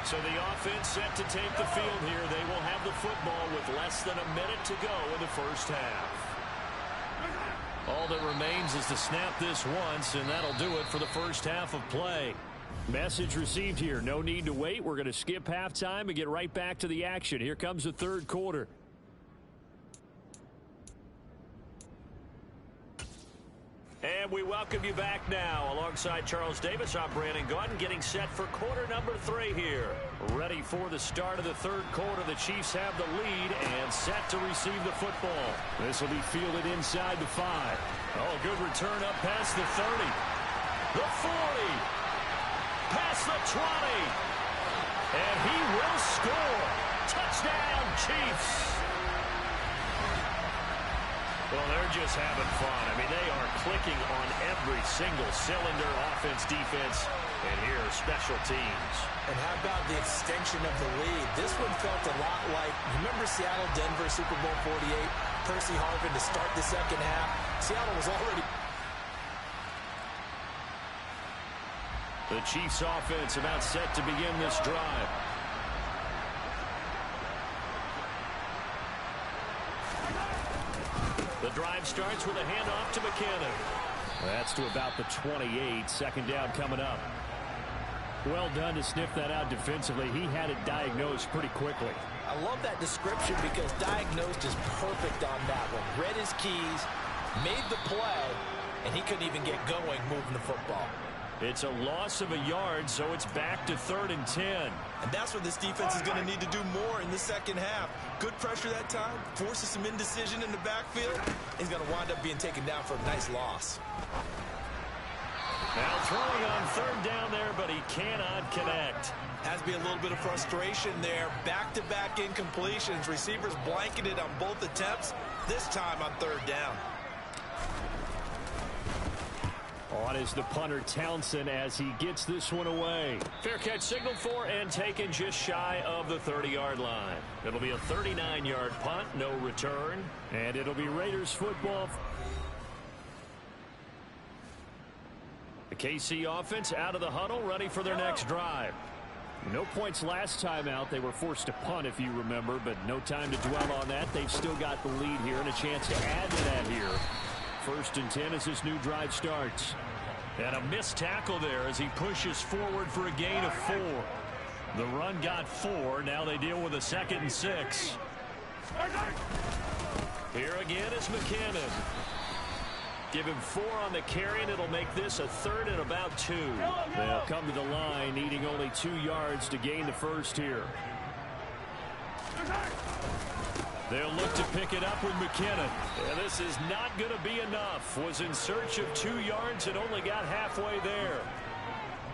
So the offense set to take the field here. They will have the football with less than a minute to go in the first half. All that remains is to snap this once, and that'll do it for the first half of play. Message received here. No need to wait. We're going to skip halftime and get right back to the action. Here comes the third quarter. And we welcome you back now. Alongside Charles Davis, I'm Brandon Gordon, getting set for quarter number 3 here. Ready for the start of the third quarter. The Chiefs have the lead and set to receive the football. This will be fielded inside the 5. Oh, good return up past the 30. The 40. Past the 20. And he will score. Touchdown, Chiefs. Well, they're just having fun. I mean, they are clicking on every single cylinder, offense, defense, and here, special teams. And how about the extension of the lead? This one felt a lot like, remember Seattle, Denver, Super Bowl 48, Percy Harvin to start the second half. Seattle was already... The Chiefs offense about set to begin this drive. The drive starts with a handoff to McKinnon. That's to about the 28. Second down coming up. Well done to sniff that out defensively. He had it diagnosed pretty quickly. I love that description because diagnosed is perfect on that one. Read his keys, made the play, and he couldn't even get going moving the football. It's a loss of a yard, so it's back to 3rd and 10. And that's what this defense is going to need to do more in the second half. Good pressure that time, forces some indecision in the backfield. He's going to wind up being taken down for a nice loss. Now throwing on 3rd down there, but he cannot connect. Has to be a little bit of frustration there. Back-to-back incompletions. Receivers blanketed on both attempts, this time on 3rd down. On is the punter Townsend as he gets this one away. Fair catch signaled for and taken just shy of the 30-yard line. It'll be a 39-yard punt, no return, and it'll be Raiders football. The KC offense out of the huddle, ready for their next drive. No points last time out. They were forced to punt, if you remember, but no time to dwell on that. They've still got the lead here and a chance to add to that here. 1st and 10 as this new drive starts. And a missed tackle there as he pushes forward for a gain of 4. The run got 4. Now they deal with a 2nd and 6. Here again is McKinnon. Give him 4 on the carry, and it'll make this a 3rd and about 2. They'll come to the line, needing only 2 yards to gain the first here. They'll look to pick it up with McKinnon. And this is not going to be enough. Was in search of 2 yards and only got halfway there.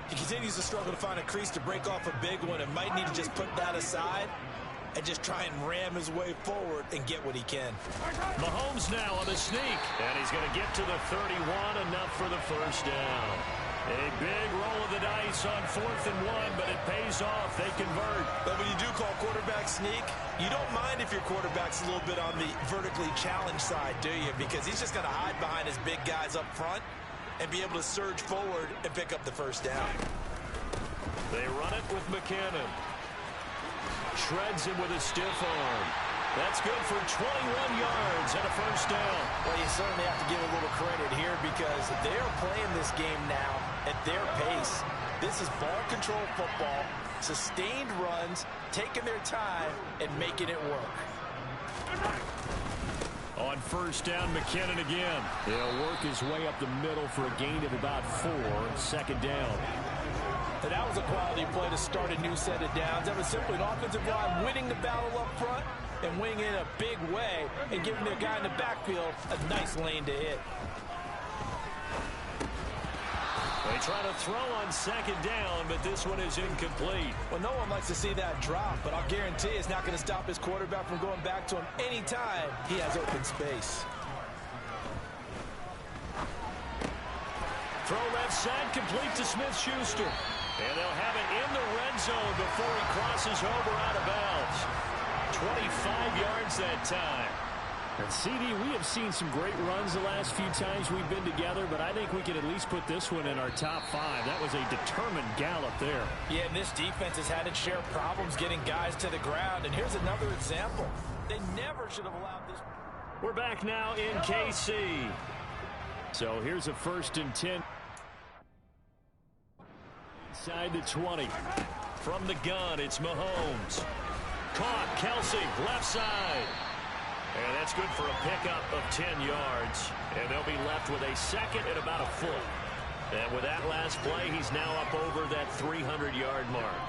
He continues to struggle to find a crease to break off a big one and might need to just put that aside and just try and ram his way forward and get what he can. Mahomes now on the sneak. And he's going to get to the 31, enough for the first down. A big roll of the dice on 4th and 1, but it pays off. They convert. But when you do call quarterback sneak, you don't mind if your quarterback's a little bit on the vertically challenged side, do you? Because he's just going to hide behind his big guys up front and be able to surge forward and pick up the first down. They run it with McKinnon. Shreds him with a stiff arm. That's good for 21 yards and a first down. Well, you certainly have to give a little credit here because they're playing this game now at their pace. This is ball control football, sustained runs, taking their time, and making it work. On first down, McKinnon again. He'll work his way up the middle for a gain of about 4. Second down. And that was a quality play to start a new set of downs. That was simply an offensive line winning the battle up front and winning in a big way and giving their guy in the backfield a nice lane to hit. They try to throw on second down, but this one is incomplete. Well, no one likes to see that drop, but I'll guarantee it's not going to stop his quarterback from going back to him anytime he has open space. Throw left side, complete to Smith-Schuster. And they'll have it in the red zone before he crosses over out of bounds. 25 yards that time. And CD, we have seen some great runs the last few times we've been together, but I think we can at least put this one in our top 5. That was a determined gallop there. Yeah, and this defense has had its share of problems getting guys to the ground. And here's another example. They never should have allowed this. We're back now in KC. So here's a 1st and 10. Inside the 20. From the gun, it's Mahomes. Caught, Kelsey, left side. And that's good for a pickup of 10 yards. And they'll be left with a second and about a foot. And with that last play, he's now up over that 300-yard mark.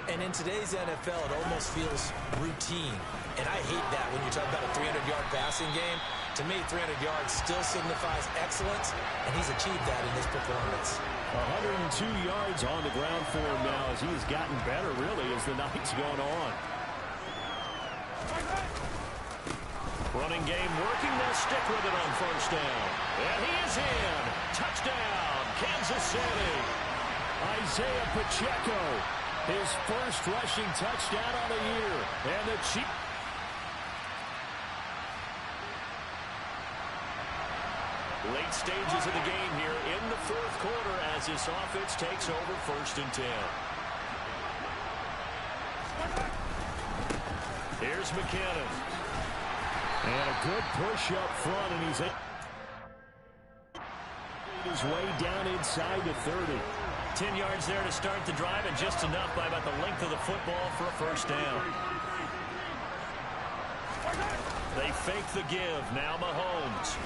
And in today's NFL, it almost feels routine. And I hate that when you talk about a 300-yard passing game. To me, 300 yards still signifies excellence, and he's achieved that in this performance. 102 yards on the ground for him now as he's gotten better, really, as the night's gone on. Running game working. They'll stick with it on first down. And he is in. Touchdown, Kansas City. Isaiah Pacheco, his first rushing touchdown on the year. And the Chiefs. Late stages of the game here in the 4th quarter as this offense takes over 1st and 10. Here's McKinnon. And a good push up front, and he's his way down inside the 30. 10 yards there to start the drive, and just enough by about the length of the football for a first down. They fake the give. Now Mahomes.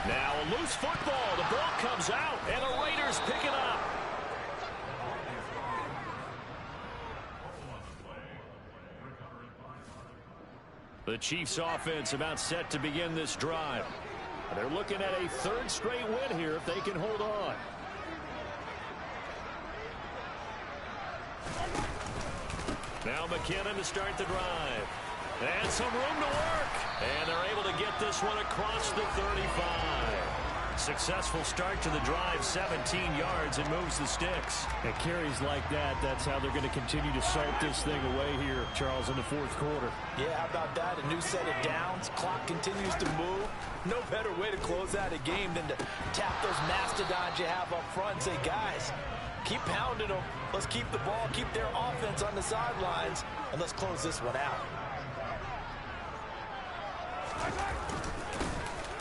Now a loose football. The ball comes out, and the Raiders pick it up. The Chiefs offense about set to begin this drive. They're looking at a 3rd straight win here if they can hold on. Now McKinnon to start the drive. And some room to work. And they're able to get this one across the 35. Successful start to the drive, 17 yards, and moves the sticks. And carries like that, that's how they're going to continue to salt this thing away here, Charles, in the 4th quarter. Yeah, how about that? A new set of downs. Clock continues to move. No better way to close out a game than to tap those mastodons you have up front and say, guys, keep pounding them. Let's keep the ball, keep their offense on the sidelines, and let's close this one out.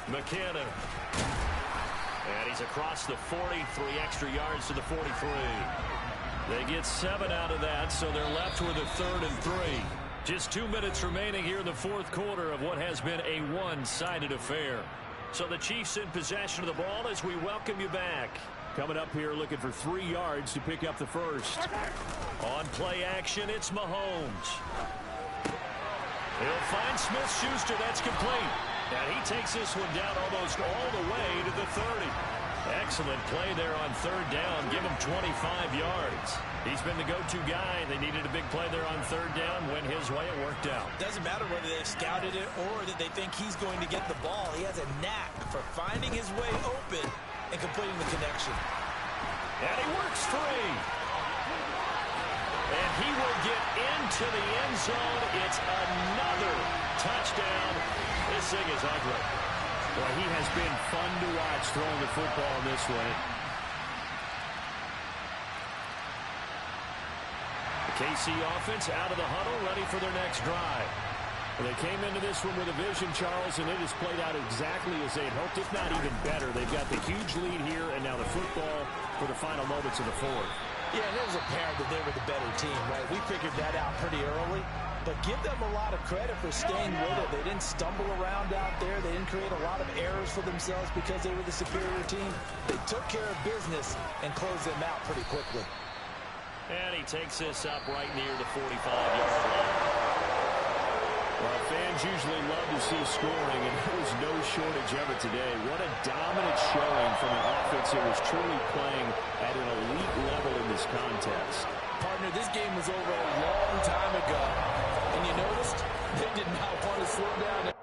McKinnon. And he's across the 40, 3 extra yards to the 43. They get 7 out of that, so they're left with a 3rd and 3. Just 2 minutes remaining here in the 4th quarter of what has been a one-sided affair. So the Chiefs in possession of the ball as we welcome you back. Coming up here looking for 3 yards to pick up the first. On play action, it's Mahomes. He'll find Smith-Schuster. That's complete. And he takes this one down almost all the way to the 30. Excellent play there on 3rd down. Give him 25 yards. He's been the go-to guy. They needed a big play there on 3rd down. Went his way. It worked out. Doesn't matter whether they've scouted it or that they think he's going to get the ball. He has a knack for finding his way open and completing the connection. And he works free. And he will get into the end zone. It's another touchdown. This thing is ugly. Well, he has been fun to watch throwing the football this way. KC offense out of the huddle, ready for their next drive. Well, they came into this one with a vision, Charles, and it has played out exactly as they had hoped, if not even better. They've got the huge lead here, and now the football for the final moments of the fourth. Yeah, and it was apparent that they were the better team, right? We figured that out pretty early, but give them a lot of credit for staying with it. They didn't stumble around out there. They didn't create a lot of errors for themselves because they were the superior team. They took care of business and closed them out pretty quickly. And he takes this up right near the 45-yard line. Well, fans usually love to see scoring, and there was no shortage of it today. What a dominant showing from an offense that was truly playing at an elite level in this contest. Partner, this game was over a long time ago, and you noticed they did not want to slow down.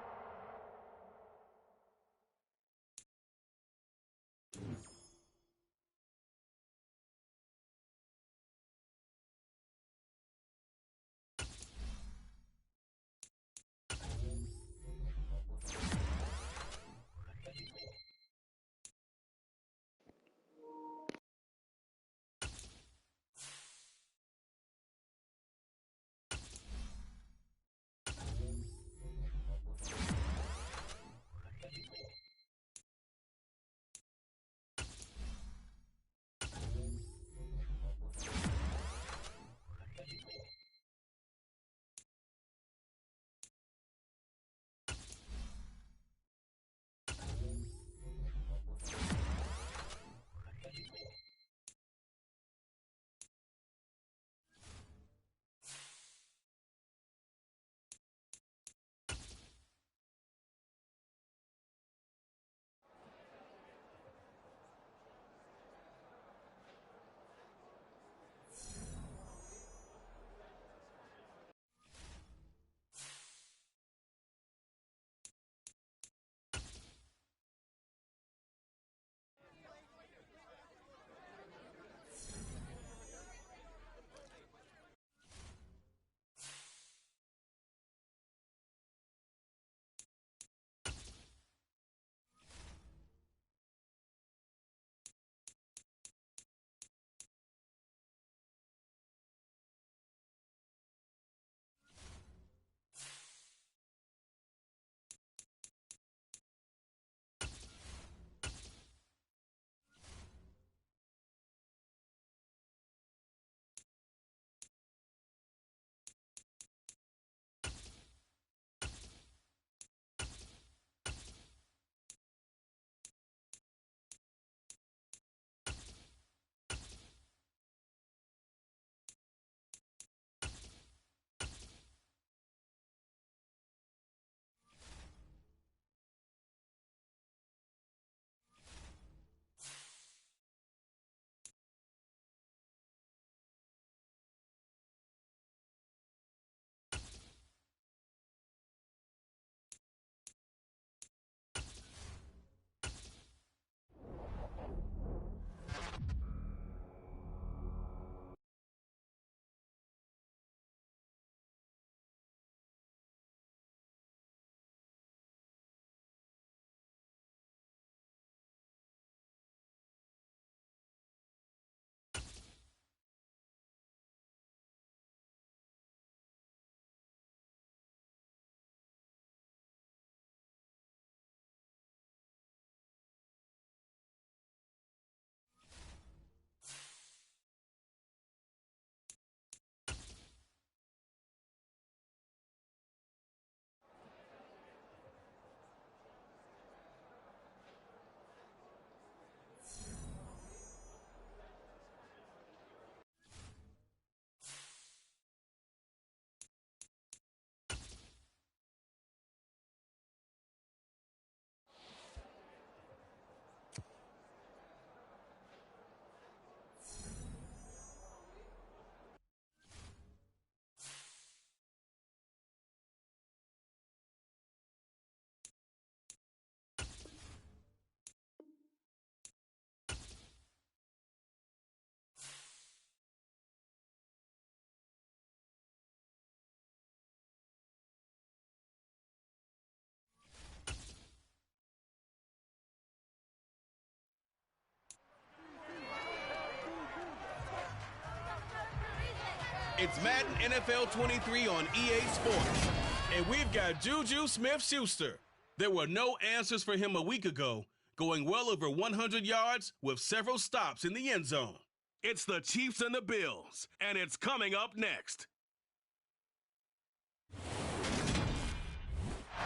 It's Madden NFL 23 on EA Sports. And we've got Juju Smith-Schuster. There were no answers for him a week ago, going well over 100 yards with several stops in the end zone. It's the Chiefs and the Bills, and it's coming up next.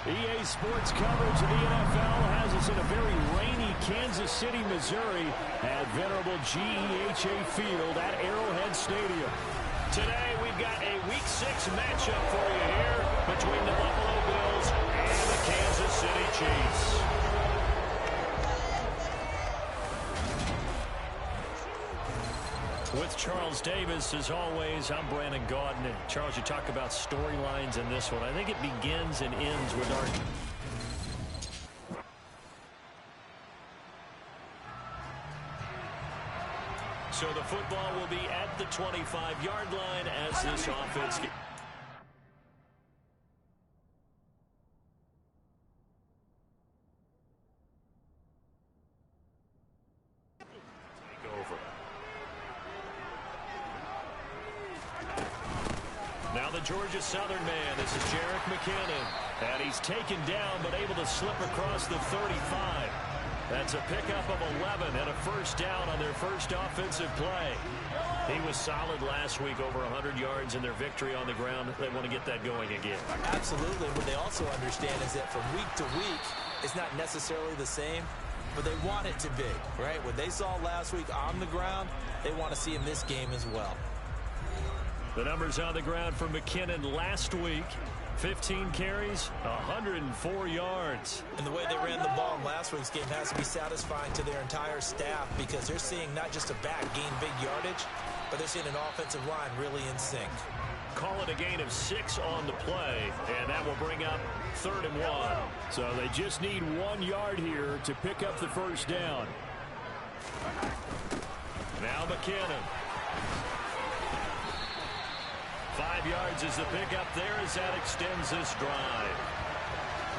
EA Sports coverage of the NFL has us in a very rainy Kansas City, Missouri at venerable GEHA Field at Arrowhead Stadium. Today, we've got a Week 6 matchup for you here between the Buffalo Bills and the Kansas City Chiefs. With Charles Davis, as always, I'm Brandon Gaudin. And Charles, you talk about storylines in this one. I think it begins and ends with our... So the football will be at the 25-yard line as this offense... take over. Now the Georgia Southern man. This is Jerick McKinnon. And he's taken down but able to slip across the 35. That's a pickup of 11 and a first down on their first offensive play. He was solid last week, over 100 yards in their victory on the ground. They want to get that going again. Absolutely. What they also understand is that from week to week, it's not necessarily the same, but they want it to be, right? What they saw last week on the ground, they want to see in this game as well. The numbers on the ground for McKinnon last week. 15 carries, 104 yards. And the way they ran the ball in last week's game has to be satisfying to their entire staff because they're seeing not just a back gain big yardage, but they're seeing an offensive line really in sync. Call it a gain of 6 on the play, and that will bring up 3rd and 1. So they just need 1 yard here to pick up the first down. Now McKinnon. 5 yards is the pickup there as that extends this drive.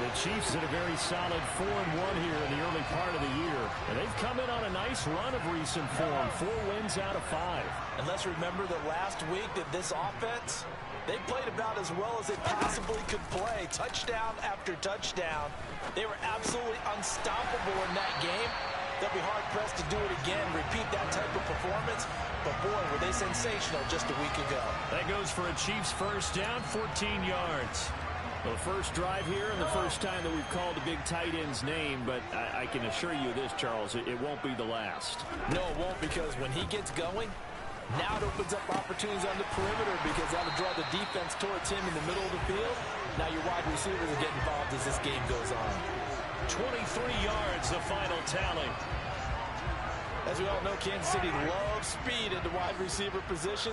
The Chiefs had a very solid 4-1 here in the early part of the year. And they've come in on a nice run of recent form. 4 wins out of 5. And let's remember that last week that this offense, they played about as well as they possibly could play. Touchdown after touchdown. They were absolutely unstoppable in that game. They'll be hard-pressed to do it again, repeat that type of performance. But, boy, were they sensational just a week ago. That goes for a Chiefs first down, 14 yards. Well, the first drive here and the first time that we've called a big tight end's name, but I can assure you this, Charles, it won't be the last. No, it won't, because when he gets going, now it opens up opportunities on the perimeter because that'll draw the defense towards him in the middle of the field. Now your wide receivers will get involved as this game goes on. 23 yards, the final tally. As we all know, Kansas City loves speed at the wide receiver position.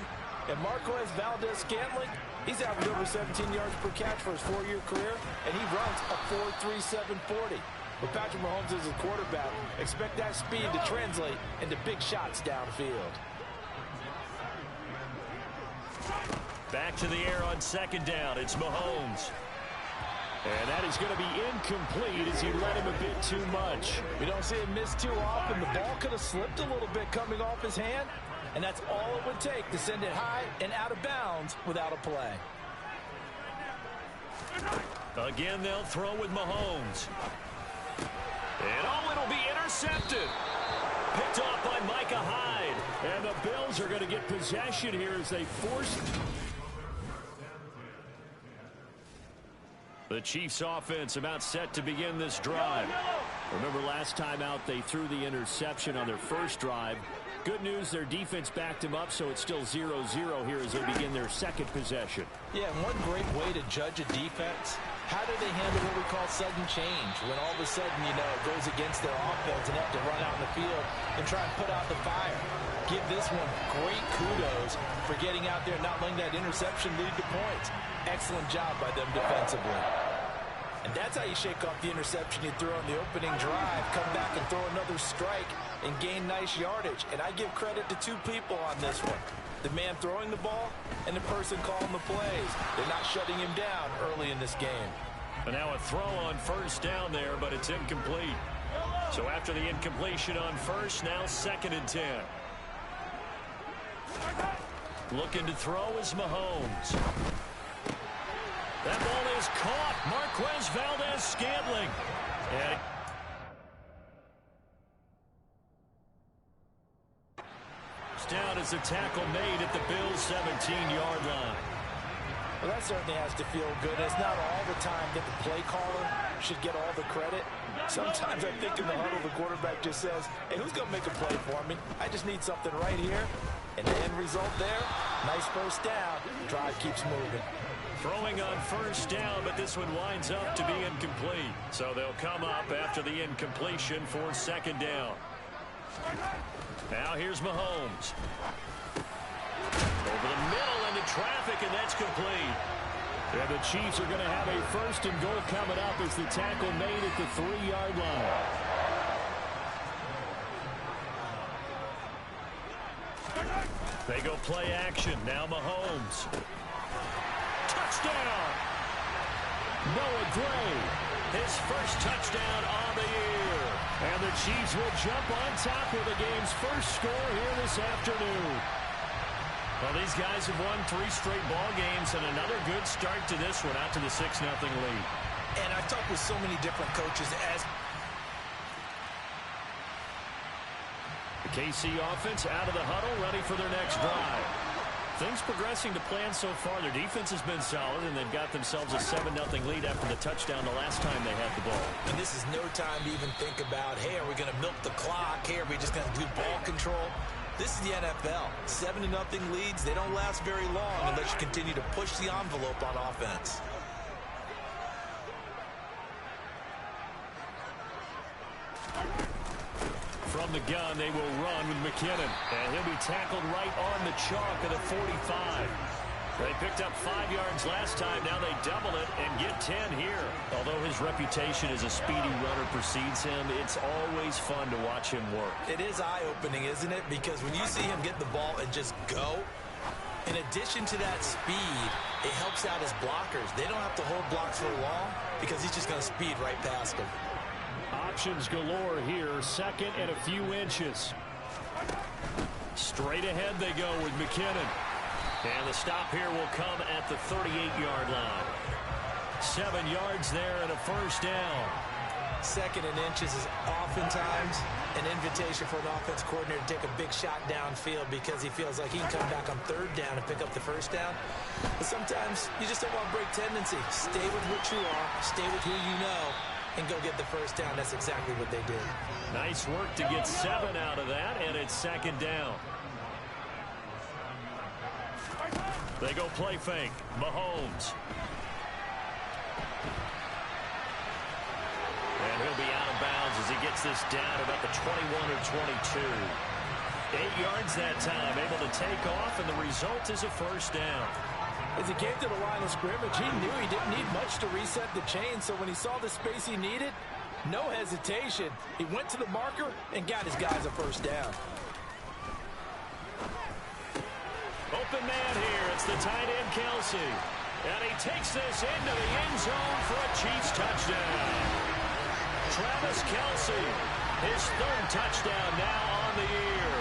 And Marquez Valdez-Scantling, he's averaged over 17 yards per catch for his 4-year career, and he runs a 4.37 40. With Patrick Mahomes as his quarterback, expect that speed to translate into big shots downfield. Back to the air on second down. It's Mahomes. And that is going to be incomplete as he led him a bit too much. We don't see him miss too often. The ball could have slipped a little bit coming off his hand, and that's all it would take to send it high and out of bounds without a play. Again, they'll throw with Mahomes. And it'll be intercepted. Picked off by Micah Hyde. And the Bills are going to get possession here as they force... The Chiefs offense about set to begin this drive. Remember last time out they threw the interception on their first drive. Good news, their defense backed them up, so it's still 0-0 here as they begin their second possession. Yeah, and one great way to judge a defense, how do they handle what we call sudden change? When all of a sudden, it goes against their offense and have to run out in the field and try and put out the fire. Give this one great kudos for getting out there and not letting that interception lead to points. Excellent job by them defensively. And that's how you shake off the interception you throw on the opening drive, come back and throw another strike and gain nice yardage. And I give credit to 2 people on this one. The man throwing the ball and the person calling the plays. They're not shutting him down early in this game. And now a throw on first down there, but it's incomplete. So after the incompletion on first, now 2nd and 10. Looking to throw is Mahomes. That ball is caught. Marquez Valdez-Scantling. And down as a tackle made at the Bills' 17-yard line. Well, that certainly has to feel good. It's not all the time that the play caller should get all the credit. Sometimes I think in the huddle, the quarterback just says, hey, who's going to make a play for me? I just need something right here. And the end result there, nice first down. Drive keeps moving. Throwing on first down, but this one winds up to be incomplete. So they'll come up after the incompletion for second down. Now here's Mahomes. Over the middle into traffic, and that's complete. And the Chiefs are going to have a first and goal coming up as the tackle made at the 3-yard line. They go play action. Now Mahomes. Touchdown! Noah Gray. His first touchdown on the year. And the Chiefs will jump on top of the game's first score here this afternoon. Well, these guys have won 3 straight ball games and another good start to this one, out to the 6-0 lead. And I've talked with so many different coaches as the KC offense out of the huddle, ready for their next drive. Things progressing to plan so far. Their defense has been solid, and they've got themselves a 7-0 lead after the touchdown the last time they had the ball. And this is no time to even think about, hey, are we going to milk the clock? Hey, are we just going to do ball control? This is the NFL. 7-0 leads, they don't last very long unless you continue to push the envelope on offense. From the gun, they will run with McKinnon. And he'll be tackled right on the chalk of the 45. They picked up 5 yards last time. Now they double it and get 10 here. Although his reputation as a speedy runner precedes him, it's always fun to watch him work. It is eye-opening, isn't it? Because when you see him get the ball and just go, in addition to that speed, it helps out his blockers. They don't have to hold blocks for long because he's just going to speed right past them. Options galore here. Second and a few inches. Straight ahead they go with McKinnon. And the stop here will come at the 38-yard line. 7 yards there and a first down. Second and inches is oftentimes an invitation for an offense coordinator to take a big shot downfield because he feels like he can come back on third down and pick up the first down. But sometimes you just don't want to break tendency. Stay with what you are, stay with who you know, and go get the first down. That's exactly what they did. Nice work to get 7 out of that, and it's second down. They go play fake. Mahomes. And he'll be out of bounds as he gets this down about the 21 or 22. 8 yards that time, able to take off, and the result is a first down. As he came to the line of scrimmage, he knew he didn't need much to reset the chain, so when he saw the space he needed, no hesitation. He went to the marker and got his guys a first down. Open man here. It's the tight end, Kelsey. And he takes this into the end zone for a Chiefs touchdown. Travis Kelsey, his 3rd touchdown now on the year.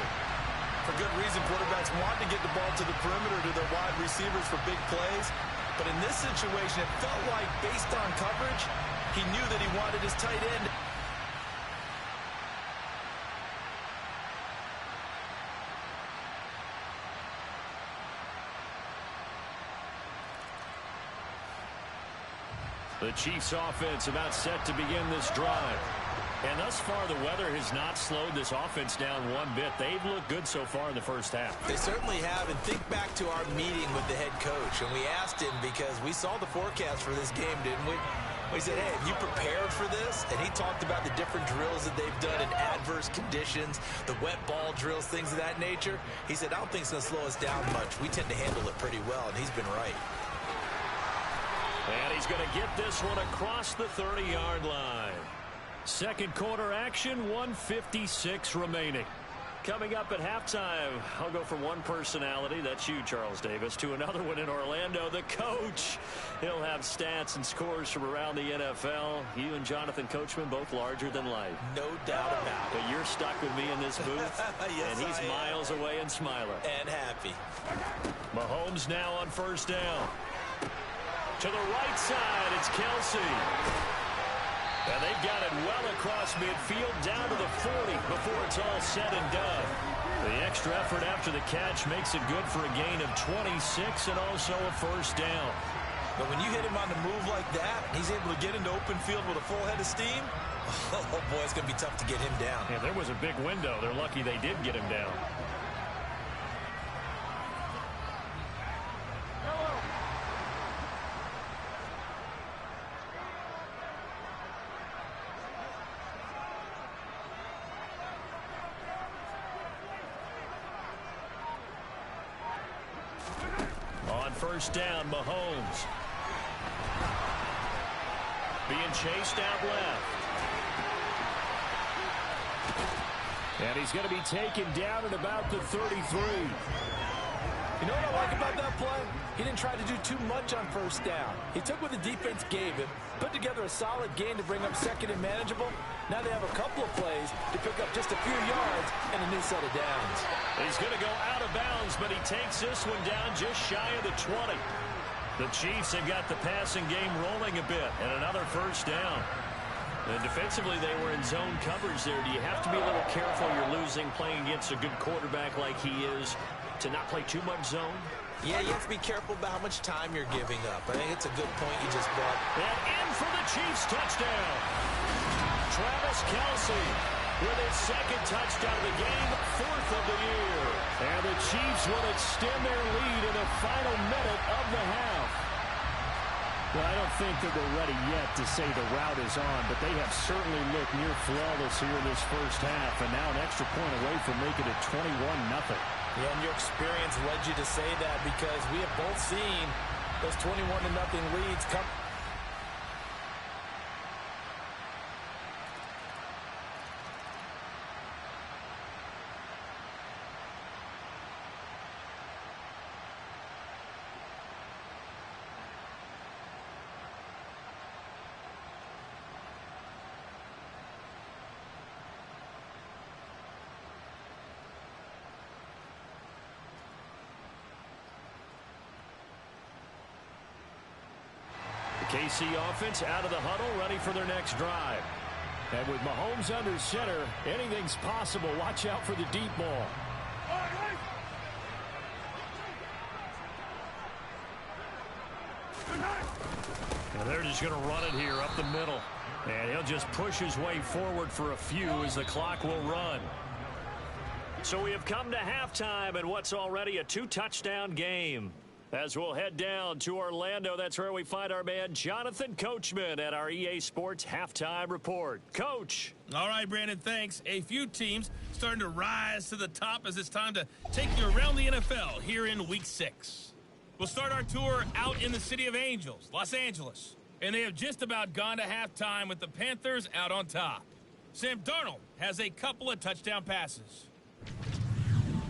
For good reason, quarterbacks want to get the ball to the perimeter to their wide receivers for big plays. But in this situation, it felt like based on coverage, he knew that he wanted his tight end. The Chiefs offense about set to begin this drive. And thus far, the weather has not slowed this offense down one bit. They've looked good so far in the first half. They certainly have. And think back to our meeting with the head coach. And we asked him because we saw the forecast for this game, didn't we? We said, hey, have you prepared for this? And he talked about the different drills that they've done in adverse conditions, the wet ball drills, things of that nature. He said, I don't think it's going to slow us down much. We tend to handle it pretty well, and he's been right. And he's going to get this one across the 30-yard line. Second quarter action, 1:56 remaining. Coming up at halftime, I'll go from one personality, that's you, Charles Davis, to another one in Orlando, the coach. He'll have stats and scores from around the NFL. You and Jonathan Coachman, both larger than life. No doubt about it. But you're stuck with me in this booth, yes, and he's miles away and smiling. And happy. Mahomes now on first down. To the right side, it's Kelsey. And they've got it well across midfield, down to the 40 before it's all said and done. The extra effort after the catch makes it good for a gain of 26 and also a first down. But when you hit him on the move like that, he's able to get into open field with a full head of steam. Oh, boy, it's going to be tough to get him down. Yeah, there was a big window. They're lucky they did get him down. First down, Mahomes. Being chased out left. And he's going to be taken down at about the 33. You know what I like about that play? He didn't try to do too much on first down. He took what the defense gave him, put together a solid gain to bring up second and manageable. Now they have a couple of plays to pick up just a few yards and a new set of downs. He's going to go out of bounds, but he takes this one down just shy of the 20. The Chiefs have got the passing game rolling a bit, and another first down. And defensively, they were in zone coverage there. Do you have to be a little careful? You're losing playing against a good quarterback like he is to not play too much zone? Yeah, you have to be careful about how much time you're giving up. I think it's a good point you just brought. And in for the Chiefs touchdown. Travis Kelce with his second touchdown of the game, fourth of the year. And the Chiefs will extend their lead in the final minute of the half. Well, I don't think that we're ready yet to say the route is on, but they have certainly looked near flawless here in this first half, and now an extra point away from making it 21-0. Yeah, and your experience led you to say that because we have both seen those 21-0 leads come. KC offense out of the huddle, ready for their next drive. And with Mahomes under center, anything's possible. Watch out for the deep ball. And they're just going to run it here up the middle. And he'll just push his way forward for a few as the clock will run. So we have come to halftime in what's already a two-touchdown game. As we'll head down to Orlando, that's where we find our man Jonathan Coachman at our EA Sports Halftime Report. Coach. All right, Brandon, thanks. A few teams starting to rise to the top as it's time to take you around the NFL here in Week 6. We'll start our tour out in the city of Angels, Los Angeles. And they have just about gone to halftime with the Panthers out on top. Sam Darnold has a couple of touchdown passes.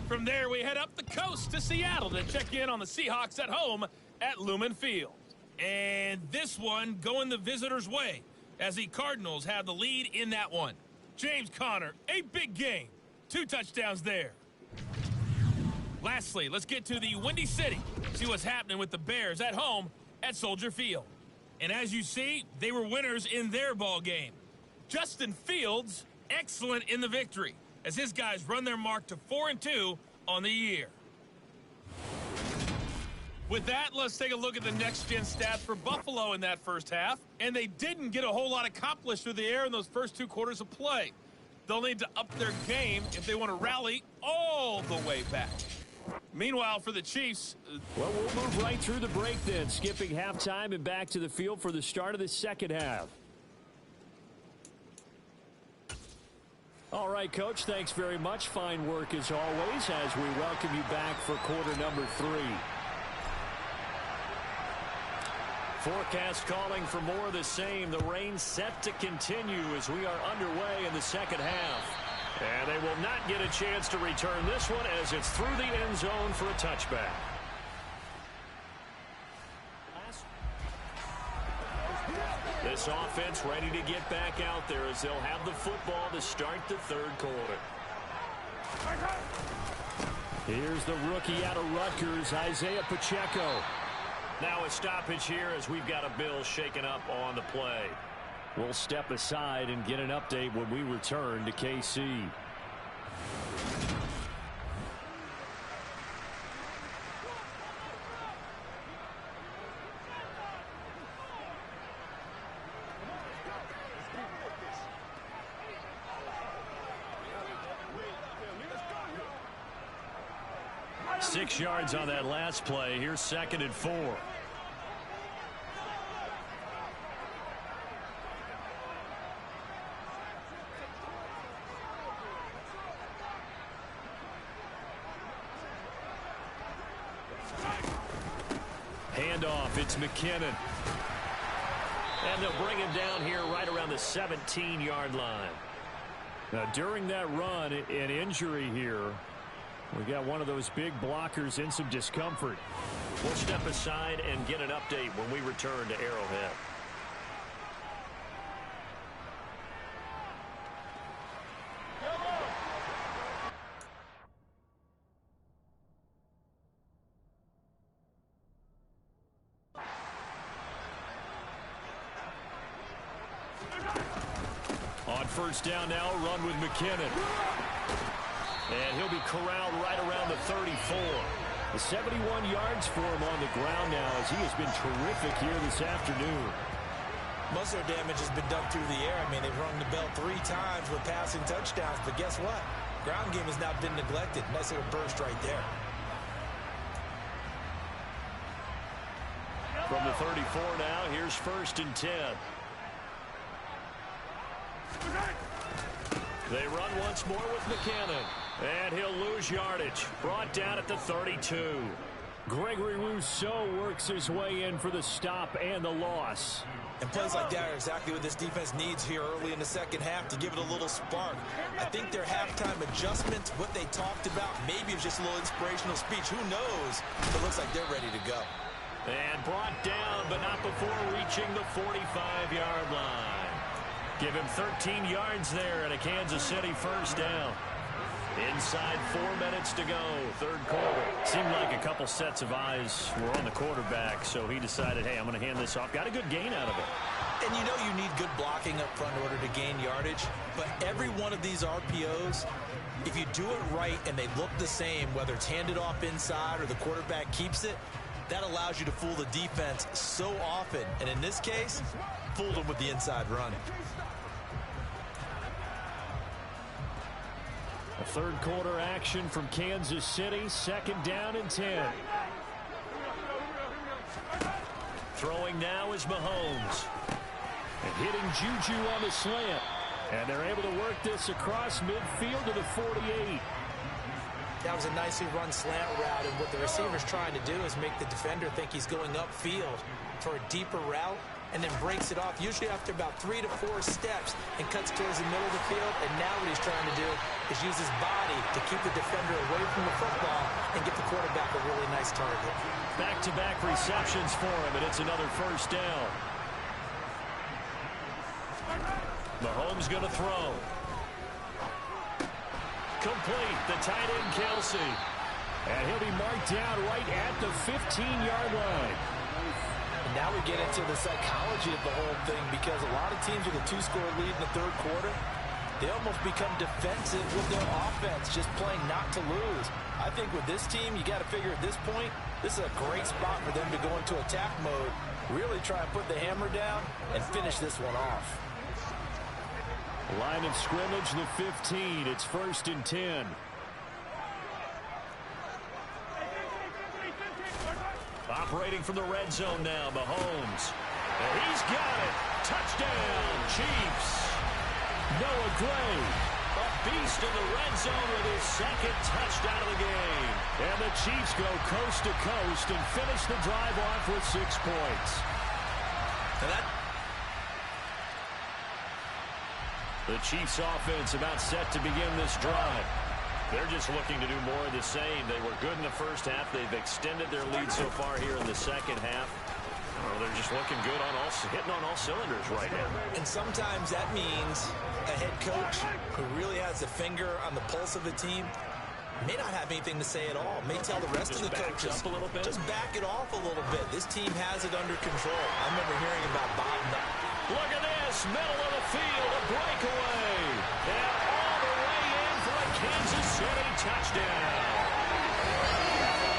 From there, we head up the coast to Seattle to check in on the Seahawks at home at Lumen Field. And this one going the visitors' way as the Cardinals have the lead in that one. James Conner, a big game. 2 touchdowns there. Lastly, let's get to the Windy City. See what's happening with the Bears at home at Soldier Field. And as you see, they were winners in their ball game. Justin Fields, excellent in the victory, as his guys run their mark to 4-2 on the year. With that, let's take a look at the next-gen stats for Buffalo in that first half. And they didn't get a whole lot accomplished through the air in those first 2 quarters of play. They'll need to up their game if they want to rally all the way back. Meanwhile, for the Chiefs... Well, we'll move right through the break then, skipping halftime and back to the field for the start of the second half. All right, Coach, thanks very much. Fine work as always as we welcome you back for quarter number 3. Forecast calling for more of the same. The rain set to continue as we are underway in the second half. And they will not get a chance to return this one as it's through the end zone for a touchback. This offense ready to get back out there as they'll have the football to start the third quarter. Here's the rookie out of Rutgers, Isaiah Pacheco. Now a stoppage here as we've got a Bill shaken up on the play. We'll step aside and get an update when we return to KC. Six yards on that last play. Here's 2nd and 4. Handoff, it's McKinnon. And they'll bring him down here right around the 17-yard line. Now, during that run, an injury here. We got one of those big blockers in some discomfort. We'll step aside and get an update when we return to Arrowhead. On first down now, run with McKinnon. And he'll be corralled right around the 34. The 71 yards for him on the ground now as he has been terrific here this afternoon. Most of their damage has been done through the air. I mean, they've rung the bell 3 times with passing touchdowns. But guess what? Ground game has not been neglected. Nice little burst right there. From the 34 now, here's 1st and 10. They run once more with McKinnon. And he'll lose yardage. Brought down at the 32. Gregory Rousseau works his way in for the stop and the loss. And plays like that are exactly what this defense needs here early in the second half to give it a little spark. I think their halftime adjustments, what they talked about, maybe it was just a little inspirational speech. Who knows? It looks like they're ready to go. And brought down, but not before reaching the 45-yard line. Give him 13 yards there and a Kansas City first down. Inside 4 minutes to go, third quarter. Seemed like a couple sets of eyes were on the quarterback, so he decided, hey, I'm going to hand this off. Got a good gain out of it. And you know you need good blocking up front in order to gain yardage, but every one of these RPOs, if you do it right and they look the same, whether it's handed off inside or the quarterback keeps it, that allows you to fool the defense so often. And in this case, fooled them with the inside run. A third quarter action from Kansas City, 2nd down and 10. Throwing now is Mahomes. And hitting Juju on the slant. And they're able to work this across midfield to the 48. That was a nicely run slant route, and what the receiver's trying to do is make the defender think he's going upfield for a deeper route, and then breaks it off, usually after about 3 to 4 steps, and cuts towards the middle of the field. And now what he's trying to do is use his body to keep the defender away from the football and get the quarterback a really nice target. Back-to-back receptions for him, and it's another first down. Mahomes going to throw. Complete, the tight end Kelsey. And he'll be marked down right at the 15-yard line. And now we get into the psychology of the whole thing, because a lot of teams with a 2-score lead in the third quarter, they almost become defensive with their offense, just playing not to lose. I think with this team, you got to figure at this point, this is a great spot for them to go into attack mode, really try and put the hammer down and finish this one off. Line of scrimmage, the 15. It's 1st and 10. Operating from the red zone now, Mahomes. And he's got it. Touchdown, Chiefs. Noah Gray, a beast in the red zone with his 2nd touchdown of the game. And the Chiefs go coast to coast and finish the drive off with 6 points. The Chiefs offense about set to begin this drive. They're just looking to do more of the same. They were good in the first half. They've extended their lead so far here in the second half. Oh, they're just looking good on hitting on all cylinders right now. And sometimes that means a head coach who really has a finger on the pulse of a team may not have anything to say at all. May tell the rest of the coaches, up a little bit. Just back it off a little bit. This team has it under control. I remember hearing about Bob. Look at this, middle of the field, a breakaway. And all the way in for a Kansas City touchdown.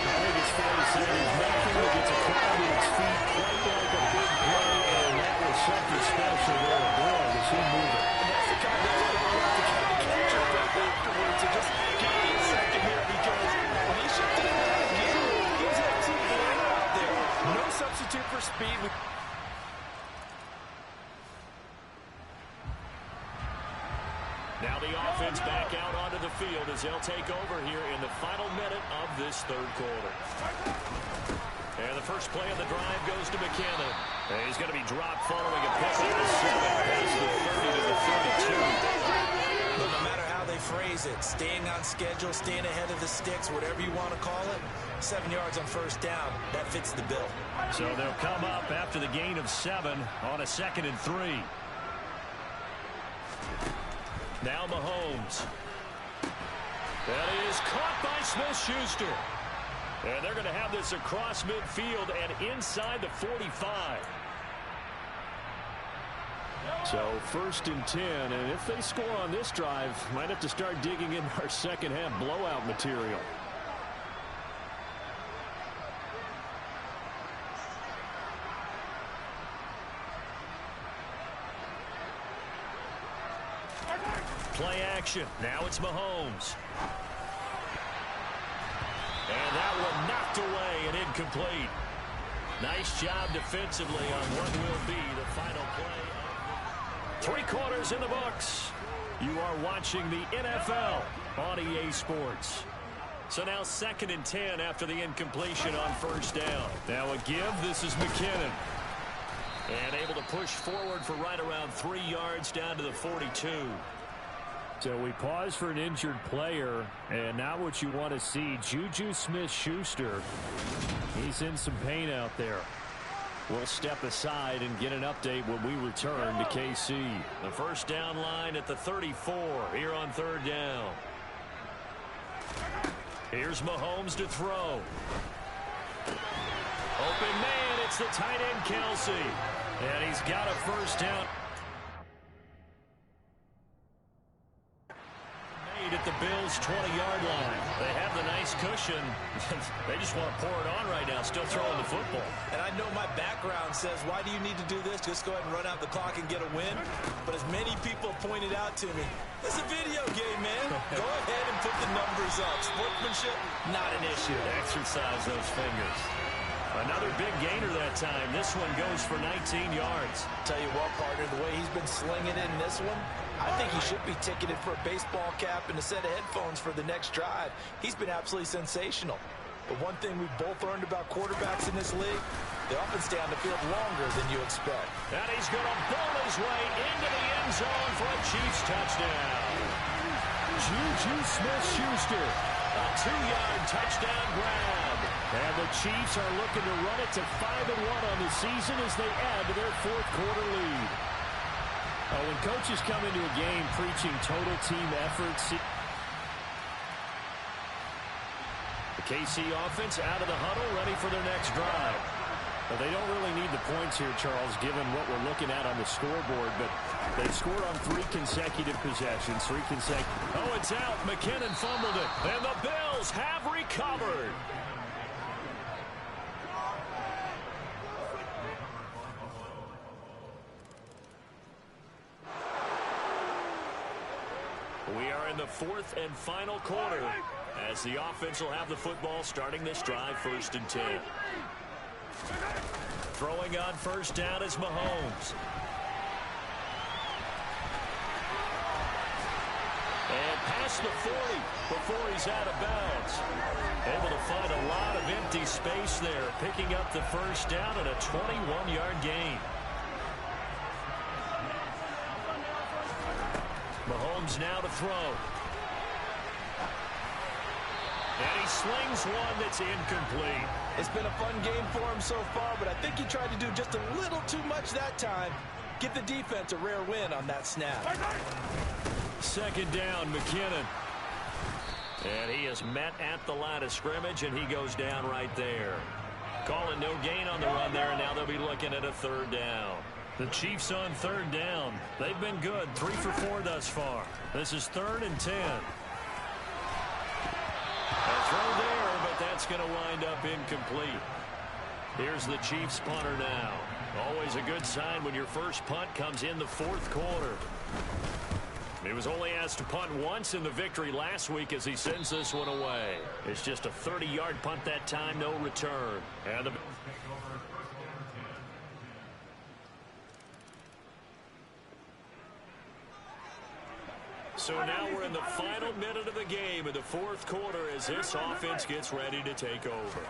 I think it's fair to say there's nothing that gets a crowd at its feet quite like a big play, and that was something special there. Boy, was he moving. That's the kind of play you have to kind of catch your breath afterwards. So just give me a second here, because when he shifted it back in, he was able to play out there. No substitute for speed. Now the offense back out onto the field as they'll take over here in the final minute of this third quarter. And the first play of the drive goes to McKenna. And he's going to be dropped following a pick at the 7, past the 30 to the 32. But no matter how they phrase it, staying on schedule, staying ahead of the sticks, whatever you want to call it, 7 yards on first down, that fits the bill. So they'll come up after the gain of 7 on a 2nd and 3. Now Mahomes. That is caught by Smith-Schuster. And they're going to have this across midfield and inside the 45. So 1st and 10, and if they score on this drive, might have to start digging in our second half blowout material. Play action. Now it's Mahomes. And that one knocked away and incomplete. Nice job defensively on what will be the final play. 3 quarters in the books. You are watching the NFL on EA Sports. So now 2nd and 10 after the incompletion on first down. Now a give. This is McKinnon. And able to push forward for right around 3 yards down to the 42. So we pause for an injured player, and now what you want to see, Juju Smith-Schuster. He's in some pain out there. We'll step aside and get an update when we return to KC. The first down line at the 34 here on 3rd down. Here's Mahomes to throw. Open man, it's the tight end Kelsey. And he's got a first down. At the Bills' 20-yard line. They have the nice cushion. They just want to pour it on right now, still throwing the football. And I know my background says, why do you need to do this? Just go ahead and run out the clock and get a win. But as many people pointed out to me, it's a video game, man. Go ahead and put the numbers up. Sportsmanship, not an issue. Exercise those fingers. Another big gainer that time. This one goes for 19 yards. Tell you what, partner, the way he's been slinging it in this one, I think he should be ticketed for a baseball cap and a set of headphones for the next drive. He's been absolutely sensational. But one thing we've both learned about quarterbacks in this league, they often stay on the field longer than you expect. And he's going to bowl his way into the end zone for a Chiefs touchdown. Juju Smith-Schuster. A 2-yard touchdown grab. And the Chiefs are looking to run it to 5-1 on the season as they add to their 4th quarter lead. When coaches come into a game preaching total team efforts. The KC offense out of the huddle, ready for their next drive. Well, they don't really need the points here, Charles, given what we're looking at on the scoreboard, but they've scored on 3 consecutive possessions, 3 consecutive. Oh, it's out. McKinnon fumbled it, and the Bills have recovered. We are in the 4th and final quarter as the offense will have the football starting this drive 1st and 10. Throwing on first down is Mahomes. And past the 40 before he's out of bounds. Able to find a lot of empty space there, picking up the first down and a 21-yard gain. Mahomes now to throw. And he slings one that's incomplete. It's been a fun game for him so far, but I think he tried to do just a little too much that time. Give the defense a rare win on that snap. Second down, McKinnon. And he is met at the line of scrimmage, and he goes down right there. Calling no gain on the run there, and now they'll be looking at a third down. The Chiefs on third down. They've been good, 3 for 4 thus far. This is 3rd and 10. A throw there, but that's going to wind up incomplete. Here's the Chiefs punter now. Always a good sign when your first punt comes in the 4th quarter. He was only asked to punt once in the victory last week as he sends this one away. It's just a 30-yard punt that time, no return. And the So now we're in the final minute of the game in the 4th quarter as this offense gets ready to take over.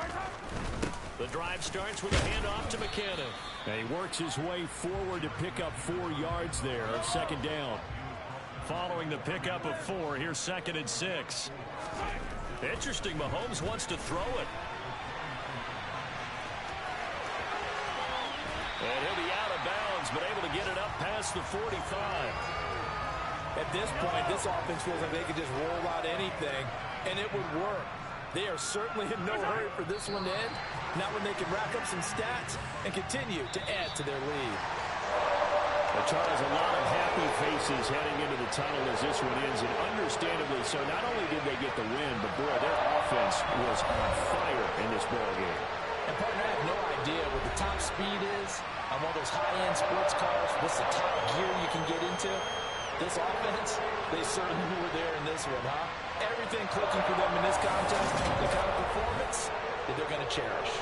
The drive starts with a handoff to McKinnon. And he works his way forward to pick up 4 yards there, second down. Following the pickup of 4, here's 2nd and 6. Interesting, Mahomes wants to throw it. And he'll be out of bounds, but able to get it up past the 45. At this point, this offense feels like they could just roll out anything, and it would work. They are certainly in no hurry for this one to end, not when they can rack up some stats and continue to add to their lead. Charles, a lot of happy faces heading into the tunnel as this one ends, and understandably so. Not only did they get the win, but boy, their offense was on fire in this ball game. And partner, I have no idea what the top speed is on one of those high-end sports cars. What's the top gear you can get into? This offense, they certainly were there in this one, huh? Everything clicking for them in this contest, the kind of performance that they're going to cherish.